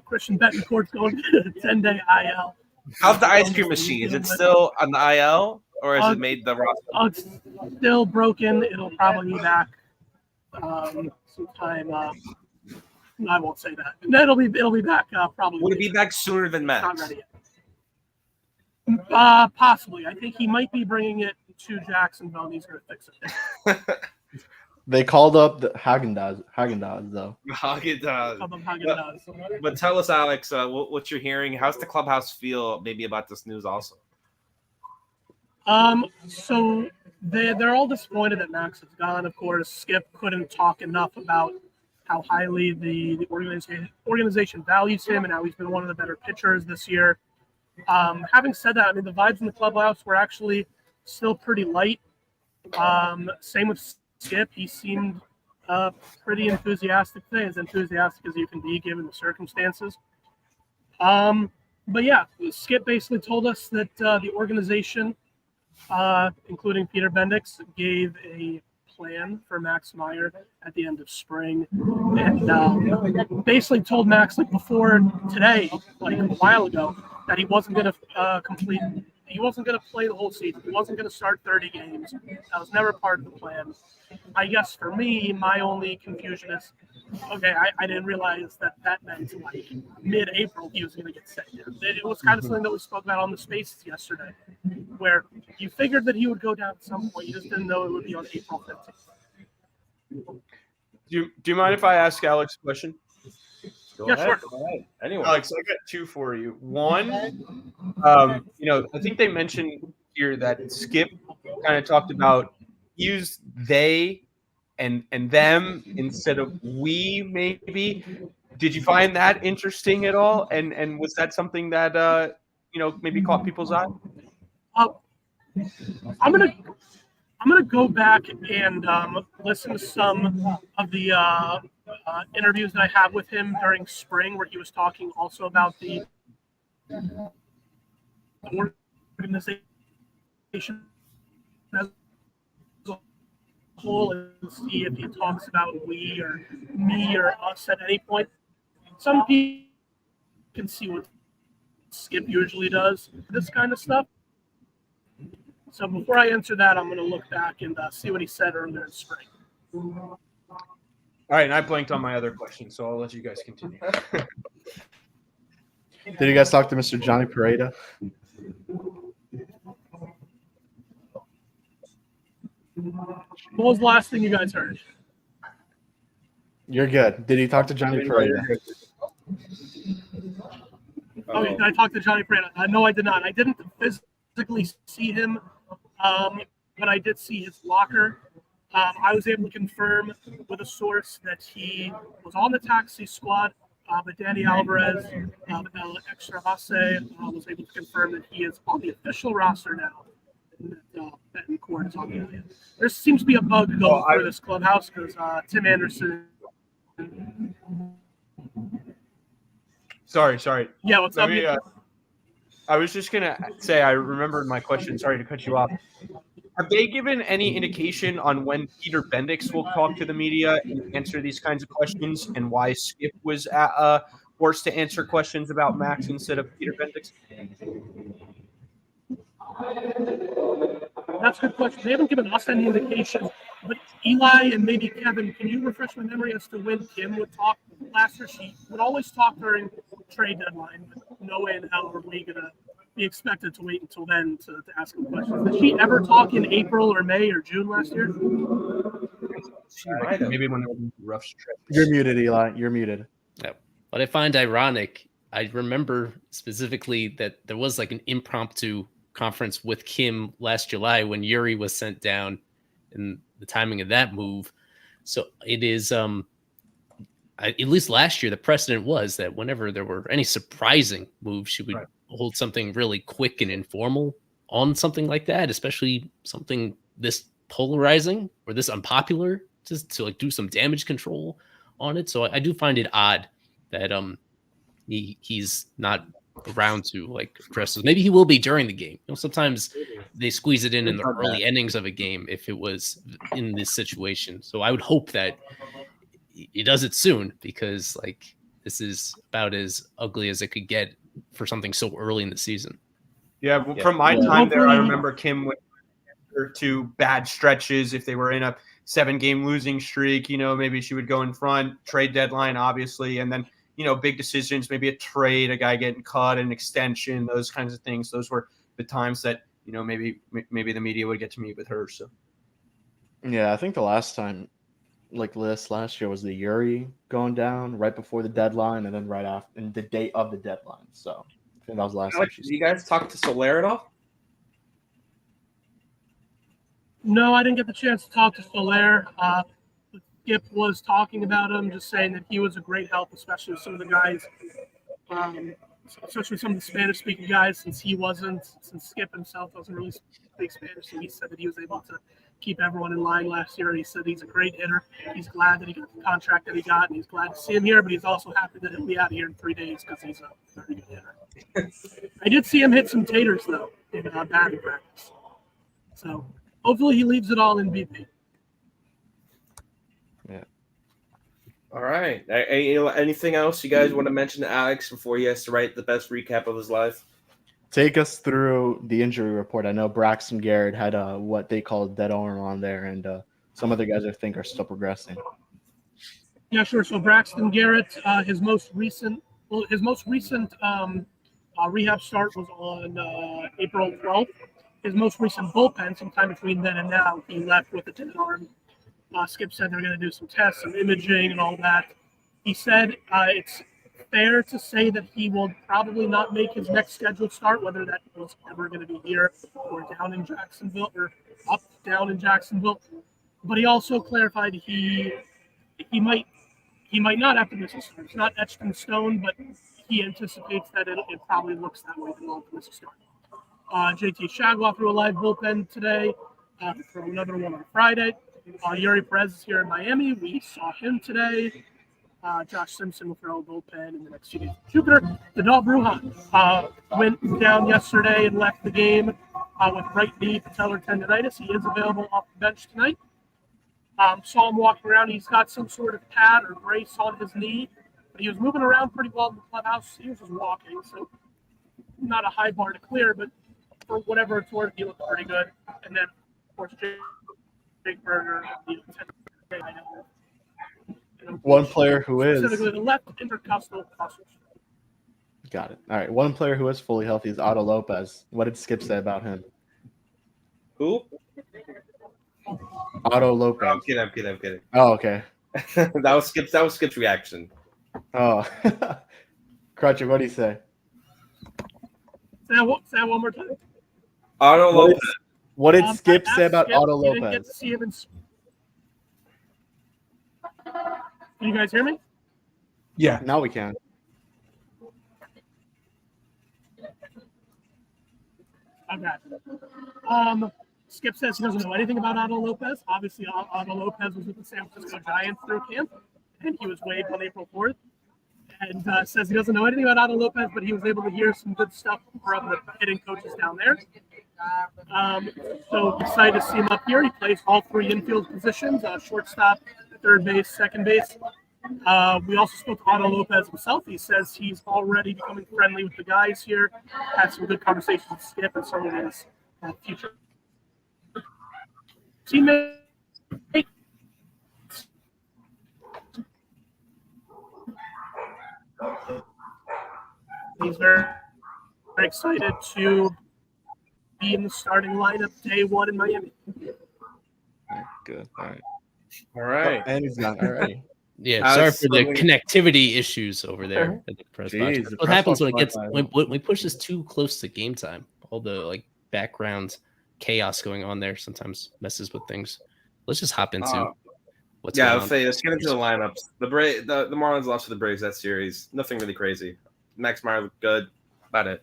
Christian Betancourt's going to 10-day IL. How's the ice cream machine? Is it still on the IL or has it made the roster? It's still broken. It'll probably be back sometime. I won't say that. It'll be back probably. Would it be back sooner than Not Max? ready yet. Possibly. I think he might be bringing it to Jacksonville and he's going to fix it. They called up the Haagen-Dazs though. But tell us, Alex, what you're hearing. How's the clubhouse feel maybe about this news also? So they're all disappointed that Max is gone. Of course, Skip couldn't talk enough about how highly the organization values him and how he's been one of the better pitchers this year. Having said that, I mean, the vibes in the clubhouse were actually still pretty light. Same with Skip. He seemed pretty enthusiastic today, as enthusiastic as you can be given the circumstances. But yeah, Skip basically told us that the organization, including Peter Bendix, gave a plan for Max Meyer at the end of spring, and basically told Max, like, before today, like a while ago, that he wasn't going to he wasn't going to play the whole season. He wasn't going to start 30 games. That was never part of the plan. I guess for me, my only confusion is, okay, I didn't realize that meant like mid-April he was going to get sick. It was kind of something that we spoke about on the Spaces yesterday, where you figured that he would go down at some point. You just didn't know it would be on April 15th. Do you mind if I ask Alex a question? Go Yeah, ahead. sure. Go ahead. Anyway. Alex, I got two for you. One, I think they mentioned here that Skip kind of talked about use they and them instead of we, maybe. Did you find that interesting at all? And was that something that maybe caught people's eye? I'm gonna go back and listen to some of the interviews that I have with him during spring, where he was talking also about the organization as a whole, and see if he talks about we or me or us at any point. Some people can see what Skip usually does, this kind of stuff. So before I answer that, I'm going to look back and see what he said earlier in spring. All right, and I blanked on my other question, so I'll let you guys continue. Did you guys talk to Mr. Johnny Pareda? What was the last thing you guys heard? You're good. Did you talk to Johnny Pareda? Okay, did I talk to Johnny Pareda? No, I did not. I didn't physically see him, but I did see his locker. I was able to confirm with a source that he was on the taxi squad, but Danny Alvarez, El Extra Base, was able to confirm that he is on the official roster now. Betancourt is on the There seems to be a bug going through this clubhouse because Tim Anderson. Sorry. Yeah, what's up? I was just gonna say I remembered my question. Sorry to cut you off. Have they given any indication on when Peter Bendix will talk to the media and answer these kinds of questions, and why Skip was forced to answer questions about Max instead of Peter Bendix? That's a good question. They haven't given us any indication, but Eli and maybe Kevin, can you refresh my memory as to when Kim would talk last year? She would always talk during trade deadline, but no way in hell are we going to be expected to wait until then to ask him questions. Did she ever talk in April or May or June last year? She might have. Maybe when it was rough stretch. You're muted, Eli. You're muted. Yep. What I find ironic, I remember specifically that there was like an impromptu conference with Kim last July when Yuri was sent down, and the timing of that move. So it is, at least last year, the precedent was that whenever there were any surprising moves, she would hold something really quick and informal on something like that, especially something this polarizing or this unpopular, just to like do some damage control on it. So I do find it odd that he's not around to like address this. Maybe he will be during the game. Sometimes they squeeze it in the early innings of a game if it was in this situation. So I would hope that he does it soon, because like this is about as ugly as it could get for something so early in the season. Yeah, well, from my time there, I remember Kim would answer to bad stretches if they were in a 7-game losing streak. Maybe she would go in front, trade deadline, obviously, and then big decisions, maybe a trade, a guy getting cut, an extension, those kinds of things. Those were the times that maybe the media would get to meet with her. So yeah, I think the last time like this last year was the Yuri going down right before the deadline, and then right after, and the date of the deadline. So I think that was the last time. Did you guys talk to Soler at all? No, I didn't get the chance to talk to Soler. Skip was talking about him, just saying that he was a great help, especially with some of the guys, especially some of the Spanish-speaking guys, since Skip himself doesn't really speak Spanish. So he said that he was able to keep everyone in line last year. He said he's a great hitter. He's glad that he got the contract that he got, and he's glad to see him here, but he's also happy that he'll be out of here in 3 days because he's a very good hitter. I did see him hit some taters, though, in batting practice. So hopefully he leaves it all in BP. All right. Anything else you guys want to mention to Alex before he has to write the best recap of his life? Take us through the injury report. I know Braxton Garrett had what they call dead arm on there, and some other guys I think are still progressing. Yeah, sure. So Braxton Garrett, his most recent rehab start was on April 12th. His most recent bullpen, sometime between then and now, he left with a dead arm. Skip said they're going to do some tests, some imaging, and all that. He said it's fair to say that he will probably not make his next scheduled start, whether that was ever going to be here or down in Jacksonville or down in Jacksonville. But he also clarified he might not have to miss a start. It's not etched in stone, but he anticipates that it probably looks that way. He'll have to miss a start. JT Shagwell threw a live bullpen today. Threw another one on Friday. Yuri Perez is here in Miami. We saw him today. Josh Simpson will throw a bullpen in the next few days. Jupiter, Vidal Brujan went down yesterday and left the game with right knee patellar tendonitis. He is available off the bench tonight. Saw him walking around. He's got some sort of pad or brace on his knee, but he was moving around pretty well in the clubhouse. He was just walking, so not a high bar to clear, but for whatever it's worth, he looked pretty good. And then, of course, Jake Berger. One player who is specifically the left intercostal muscles. Got it. All right. One player who is fully healthy is Otto Lopez. What did Skip say about him? Who? Otto Lopez. I'm kidding. Oh, okay. that was Skip's reaction. Oh. Crutcher, what do you say? Say that one more time. Otto Lopez. What did Skip say about Otto Didn't get Lopez? to see him in... Can you guys hear me? Yeah. Now we can. Okay. Skip says he doesn't know anything about Otto Lopez. Obviously, Otto Lopez was with the San Francisco Giants through camp, and he was waived on April 4th. And says he doesn't know anything about Otto Lopez, but he was able to hear some good stuff from the hitting coaches down there. So excited to see him up here. He plays all three infield positions: shortstop, third base, second base. We also spoke to Otto Lopez himself. He says he's already becoming friendly with the guys here. Had some good conversations with Skip and some of his future teammates. He's very excited to be in the starting lineup day one in Miami. Good. All right. All right. And he's not. All right. Yeah, Alex, sorry for the connectivity issues over there at the press box. Jeez, the What press happens box when we push this too close to game time? All the background chaos going on there sometimes messes with things. Let's just hop into what's going on. Let's get into the lineups. The Marlins lost to the Braves that series. Nothing really crazy. Max Meyer looked good. About it.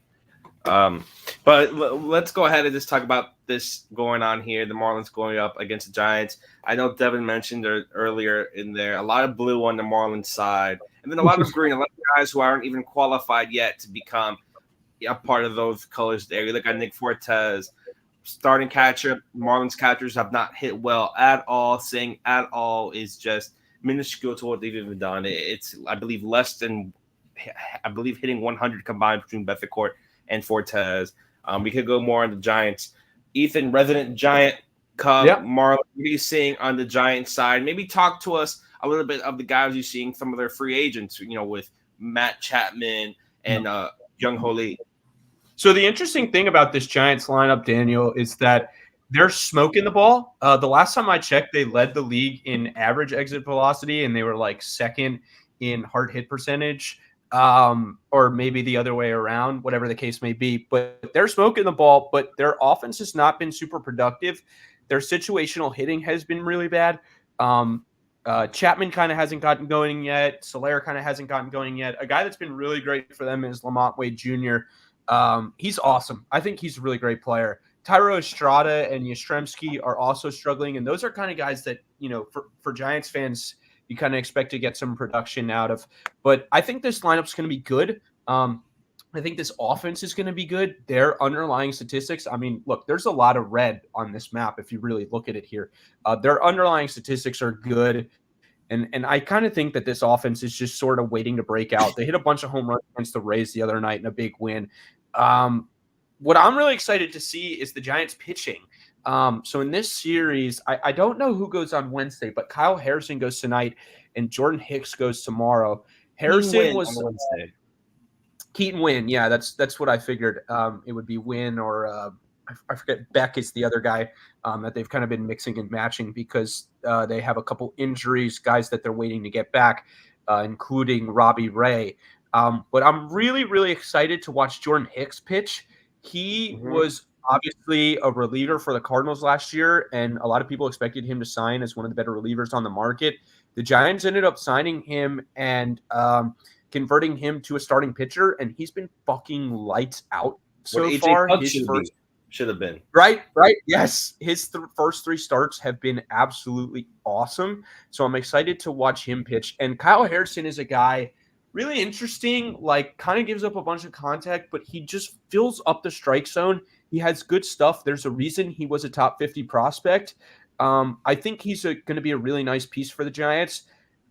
But let's go ahead and just talk about this going on here. The Marlins going up against the Giants. I know Devin mentioned earlier in there a lot of blue on the Marlins side, and then a lot of green. A lot of guys who aren't even qualified yet to become a part of those colors there. You look at Nick Fortes, starting catcher. Marlins catchers have not hit well at all. Saying at all is just minuscule to what they've even done. It's, I believe, hitting 100 combined between Bethencourt and Fortes. We could go more on the Giants. Ethan, resident Giant Cub, Marlon, what are you seeing on the Giant side? Maybe talk to us a little bit of the guys you're seeing, some of their free agents, with Matt Chapman and Young Ho Lee. So the interesting thing about this Giants lineup, Daniel, is that they're smoking the ball. The last time I checked, they led the league in average exit velocity, and they were second in hard hit percentage. Or maybe the other way around, whatever the case may be. But they're smoking the ball, but their offense has not been super productive. Their situational hitting has been really bad. Chapman kind of hasn't gotten going yet. Soler kind of hasn't gotten going yet. A guy that's been really great for them is Lamont Wade Jr. He's awesome. I think he's a really great player. Tyro Estrada and Yastrzemski are also struggling, and those are kind of guys that, for Giants fans, you kind of expect to get some production out of. But I think this lineup's going to be good. I think this offense is going to be good. Their underlying statistics, I mean, look, there's a lot of red on this map if you really look at it here. Their underlying statistics are good. And I kind of think that this offense is just sort of waiting to break out. They hit a bunch of home runs against the Rays the other night in a big win. What I'm really excited to see is the Giants pitching. So in this series, I don't know who goes on Wednesday, but Kyle Harrison goes tonight and Jordan Hicks goes tomorrow. Harrison was on Wednesday. Keaton Wynn. Yeah, that's what I figured. It would be Wynn or I forget, Beck is the other guy that they've kind of been mixing and matching because they have a couple injuries, guys that they're waiting to get back, including Robbie Ray. But I'm really, really excited to watch Jordan Hicks pitch. He was obviously a reliever for the Cardinals last year, and a lot of people expected him to sign as one of the better relievers on the market. The Giants ended up signing him and converting him to a starting pitcher, and he's been fucking lights out so far. His first should have been right. Yes, his first 3 starts have been absolutely awesome. So I'm excited to watch him pitch. And Kyle Harrison is a guy really interesting, like kind of gives up a bunch of contact, but he just fills up the strike zone. He has good stuff. There's a reason he was a top 50 prospect. I think he's going to be a really nice piece for the Giants.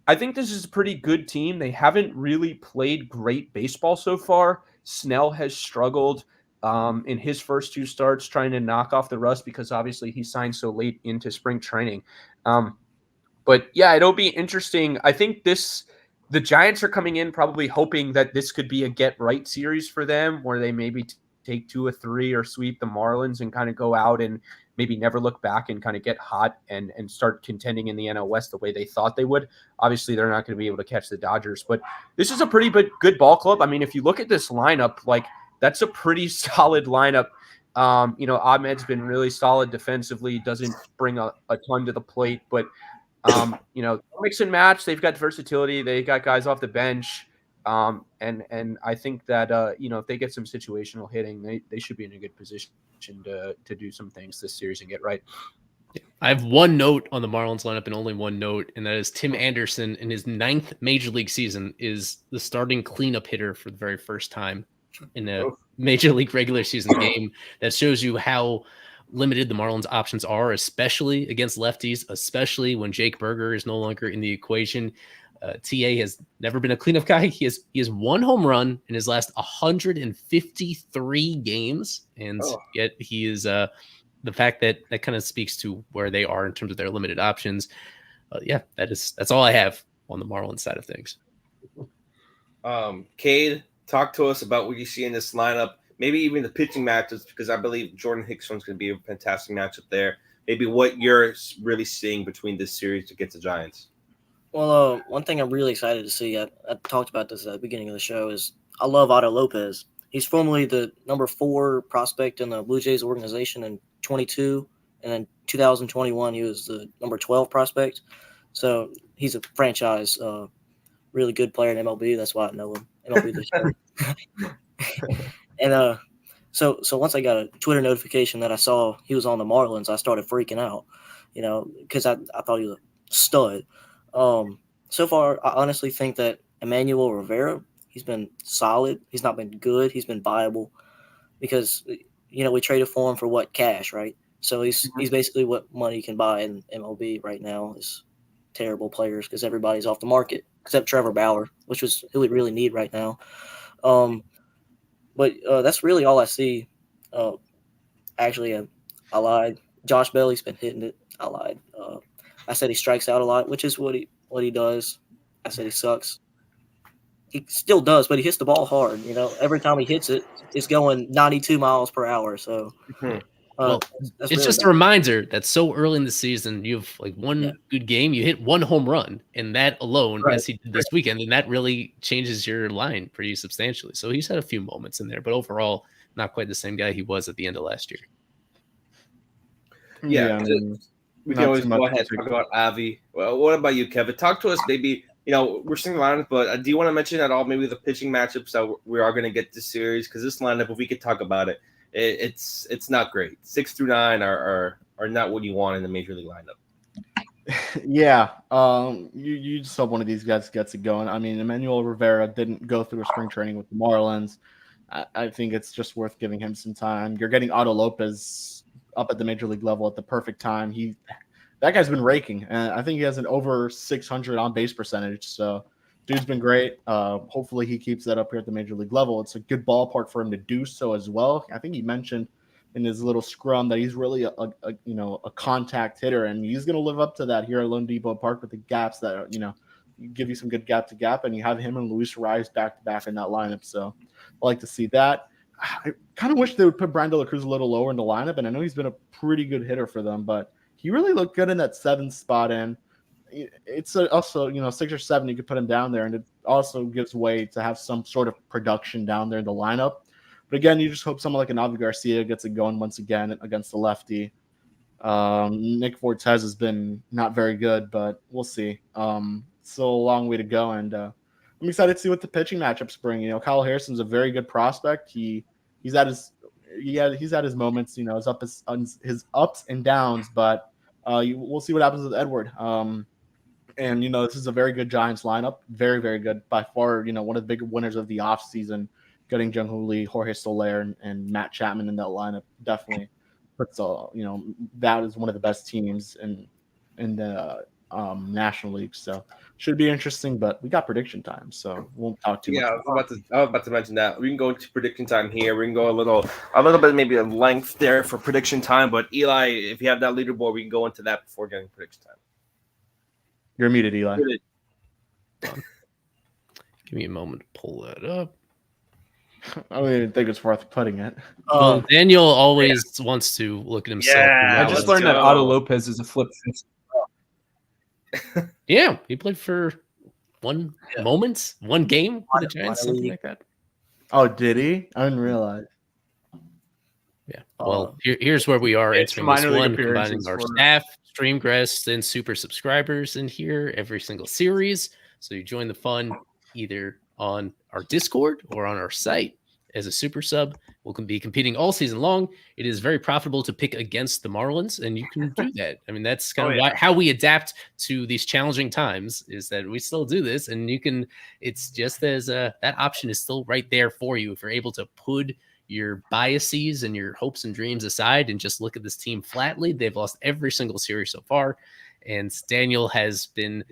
I think this is a pretty good team. They haven't really played great baseball so far. Snell has struggled in his first 2 starts trying to knock off the rust because obviously he signed so late into spring training. But yeah, it'll be interesting. I think the Giants are coming in probably hoping that this could be a get right series for them where they maybe take 2 or 3 or sweep the Marlins and kind of go out and maybe never look back and kind of get hot and start contending in the NL West the way they thought they would. Obviously, they're not going to be able to catch the Dodgers, but this is a pretty good ball club. I mean, if you look at this lineup, like that's a pretty solid lineup. Ahmed's been really solid defensively, doesn't bring a ton to the plate, but mix and match. They've got versatility. They got guys off the bench. And I think that, if they get some situational hitting, they should be in a good position to do some things this series and get right. I have one note on the Marlins lineup and only one note, and that is Tim Anderson in his 9th major league season is the starting cleanup hitter for the very first time in a major league regular season game. That shows you how limited the Marlins options are, especially against lefties, especially when Jake Berger is no longer in the equation. TA has never been a cleanup guy. He has 1 home run in his last 153 games, and yet he is the fact that kind of speaks to where they are in terms of their limited options. That's all I have on the Marlins side of things. Cade, talk to us about what you see in this lineup. Maybe even the pitching matchups, because I believe Jordan Hickson's going to be a fantastic matchup there. Maybe what you're really seeing between this series against the Giants. Well, one thing I'm really excited to see, I talked about this at the beginning of the show, is I love Otto Lopez. He's formerly the number 4 prospect in the Blue Jays organization in 22, and in 2021 he was the number 12 prospect. So he's a franchise, really good player in MLB. That's why I know him. MLB this year. And so once I got a Twitter notification that I saw he was on the Marlins, I started freaking out, because I thought he was a stud. So far, I honestly think that Emmanuel Rivera, he's been solid. He's not been good. He's been viable because, we traded for him for what? Cash, right? So he's basically what money can buy in MLB right now is terrible players because everybody's off the market except Trevor Bauer, which was who we really need right now. But that's really all I see. Actually, I lied. Josh Bell's been hitting it. I lied. I said he strikes out a lot, which is what he does. I said he sucks. He still does, but he hits the ball hard. Every time he hits it, it's going 92 miles per hour. So, it's really just a reminder that so early in the season, you have like one good game, you hit 1 home run, and that alone, as he did this weekend, and that really changes your line pretty substantially. So he's had a few moments in there, but overall, not quite the same guy he was at the end of last year. Yeah. We can Not always too much go ahead to and talk about Avi. Well, what about you, Kevin? Talk to us. Maybe we're seeing the lineup, but do you want to mention at all maybe the pitching matchups that we are going to get this series? Because this lineup, if we could talk about it, it's not great. 6 through 9 are not what you want in the major league lineup. Yeah, you just hope one of these guys gets it going. I mean, Emmanuel Rivera didn't go through a spring training with the Marlins. I think it's just worth giving him some time. You're getting Otto Lopez up at the major league level at the perfect time. That guy's been raking, and I think he has an over 600 on base percentage. So, dude's been great. Hopefully, he keeps that up here at the major league level. It's a good ballpark for him to do so as well. I think he mentioned in his little scrum that he's really a contact hitter, and he's going to live up to that here at Lone Depot Park with the gaps that give you some good gap to gap, and you have him and Luis Arias back to back in that lineup. So I like to see that. I kind of wish they would put Brian De La Cruz a little lower in the lineup, and I know he's been a pretty good hitter for them, but he really looked good in that 7th spot. And it's also 6 or 7 you could put him down there, and it also gives way to have some sort of production down there in the lineup. But again, you just hope someone like an Avi Garcia gets it going once again against the lefty. Nick Fortes has been not very good, but we'll see. Still a long way to go, and I'm excited to see what the pitching matchups bring. Kyle Harrison's a very good prospect. He's at his moments. His ups and downs, but we'll see what happens with Edward. And this is a very good Giants lineup, very very good by far. One of the big winners of the offseason. Getting Jung-Hoo Lee, Jorge Soler, and Matt Chapman in that lineup definitely puts that is one of the best teams in the National League. So should be interesting, but we got prediction time, so we'll talk too much. Yeah, I was about to mention that. We can go into prediction time here. We can go a little bit maybe of length there for prediction time, but Eli, if you have that leaderboard, we can go into that before getting prediction time. You're muted, Eli. Give me a moment to pull that up. I don't even think it's worth putting it. Well, Daniel always wants to look at himself. I just learned that Otto Lopez is a flip fist. Yeah, he played for one game for the Giants, something like that. Oh, did he? I didn't realize. Yeah. Well, here's where we are entering this one, combining our staff, Streamgrass, and super subscribers in here every single series. So you join the fun either on our Discord or on our site as a super sub. We'll be competing all season long. It is very profitable to pick against the Marlins, and you can do that. I mean, that's kind of how we adapt to these challenging times, is that we still do this, and you can. It's just as that option is still right there for you if you're able to put your biases and your hopes and dreams aside and just look at this team flatly. They've lost every single series so far, and Daniel has been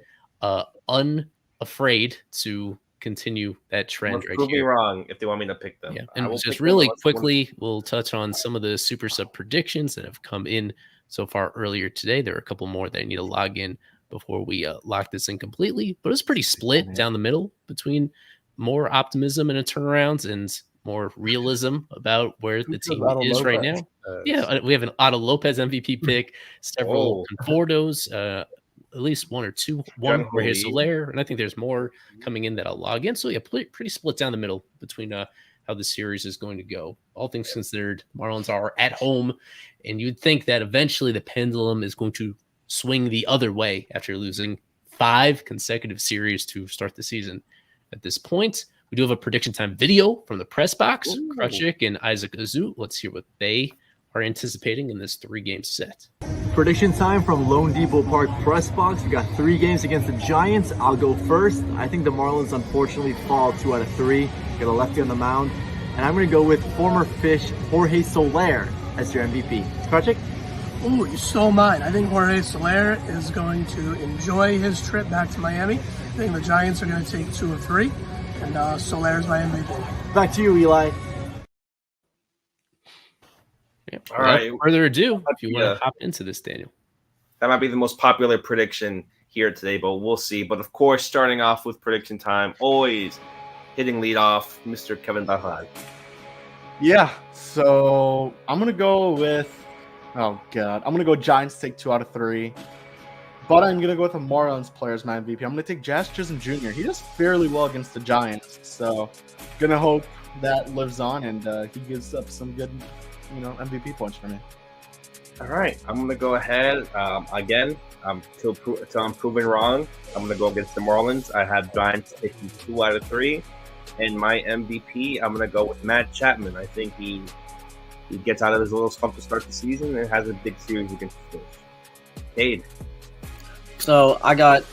unafraid to continue that trend. Prove me wrong if they want me to pick them. Yeah, and just really quickly, we'll touch on some of the super sub predictions that have come in so far earlier today. There are a couple more that I need to log in before we lock this in completely, but it's pretty split down the middle between more optimism and a turnaround and more realism about where the team is right now. Yeah, we have an Otto Lopez MVP pick, several Confortos, at least one Jorge Soler, and I think there's more coming in that I'll log in. So yeah, pretty split down the middle between how the series is going to go. All things considered, Marlins are at home, and you'd think that eventually the pendulum is going to swing the other way after losing 5 consecutive series to start the season. At this point, we do have a prediction time video from the press box. Krutchik and Isaac Azut. Let's hear what they are anticipating in this 3-game set. Prediction time from Lone Depot Park press box. We got 3 games against the Giants. I'll go first. I think the Marlins unfortunately fall 2 out of 3. Get a lefty on the mound. And I'm going to go with former Fish Jorge Soler as your MVP. Krutchik? Ooh, you stole mine. I think Jorge Soler is going to enjoy his trip back to Miami. I think the Giants are going to take 2 of 3. And Soler is my MVP. Back to you, Eli. Yeah. All right. Further ado, if you want to hop into this, Daniel. That might be the most popular prediction here today, but we'll see. But of course, starting off with prediction time, always hitting lead off, Mr. Kevin Barral. Yeah. So I'm gonna go with. Oh God, I'm gonna go Giants take 2 out of 3. But I'm going to go with a Marlins player as my MVP. I'm going to take Jazz Chisholm Jr. He does fairly well against the Giants. So going to hope that lives on and he gives up some good, MVP points for me. All right, I'm gonna go ahead again. Till I'm proven wrong, I'm gonna go against the Marlins. I have Giants taking 2 out of 3, and my MVP, I'm gonna go with Matt Chapman. I think he gets out of his little slump to start the season and has a big series against the Phillies. Cade. So I got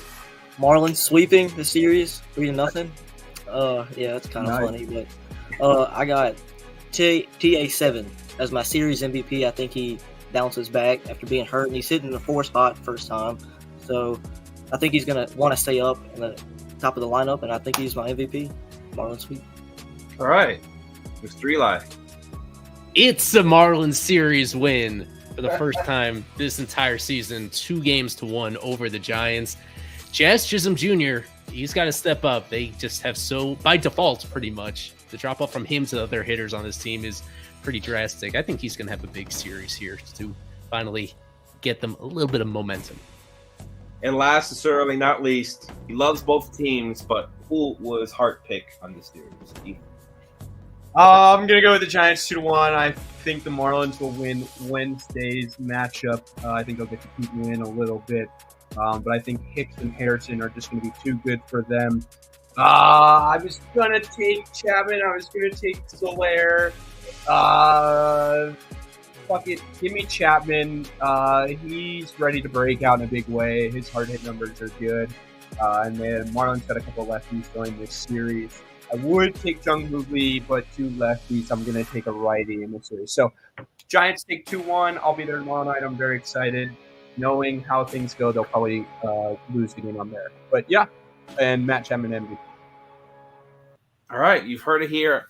Marlins sweeping the series 3-0. Yeah, that's kind of funny, but I got TA7 as my series MVP. I think he bounces back after being hurt, and he's sitting in the 4th spot first time. So I think he's gonna want to stay up in the top of the lineup, and I think he's my MVP. Marlins sweep. All right, Mr. Eli. It's a Marlins series win for the first time this entire season, 2-1 over the Giants. Jazz Chisholm Jr., he's got to step up. They just have by default, pretty much, the drop off from him to the other hitters on this team is pretty drastic. I think he's going to have a big series here to finally get them a little bit of momentum. And last and certainly not least, he loves both teams, but who was heart pick on this series? I'm gonna go with the Giants 2-1. I think the Marlins will win Wednesday's matchup. I think they'll get to keep win a little bit, but I think Hicks and Harrison are just gonna be too good for them. I was gonna take Chapman. I was gonna take Soler. Fuck it, give me Chapman. He's ready to break out in a big way. His hard hit numbers are good, and then Marlins got a couple lefties going this series. I would take Jung-Woo Lee, but 2 lefties. I'm going to take a righty in this series. So, Giants take 2-1. I'll be there tomorrow night. I'm very excited. Knowing how things go, they'll probably lose the game on there. But, yeah, and Matt Chapman MVP. All right, you've heard it here.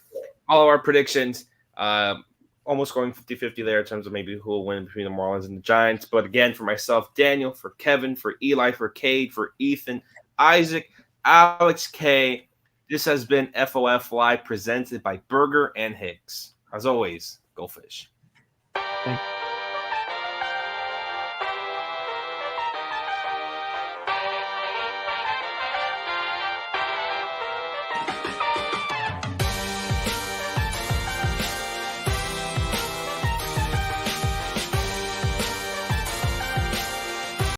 All of our predictions, almost going 50-50 there in terms of maybe who will win between the Marlins and the Giants. But, again, for myself, Daniel, for Kevin, for Eli, for Cade, for Ethan, Isaac, Alex K., this has been FOF Live presented by Burger and Hicks. As always, go fish. Thank you.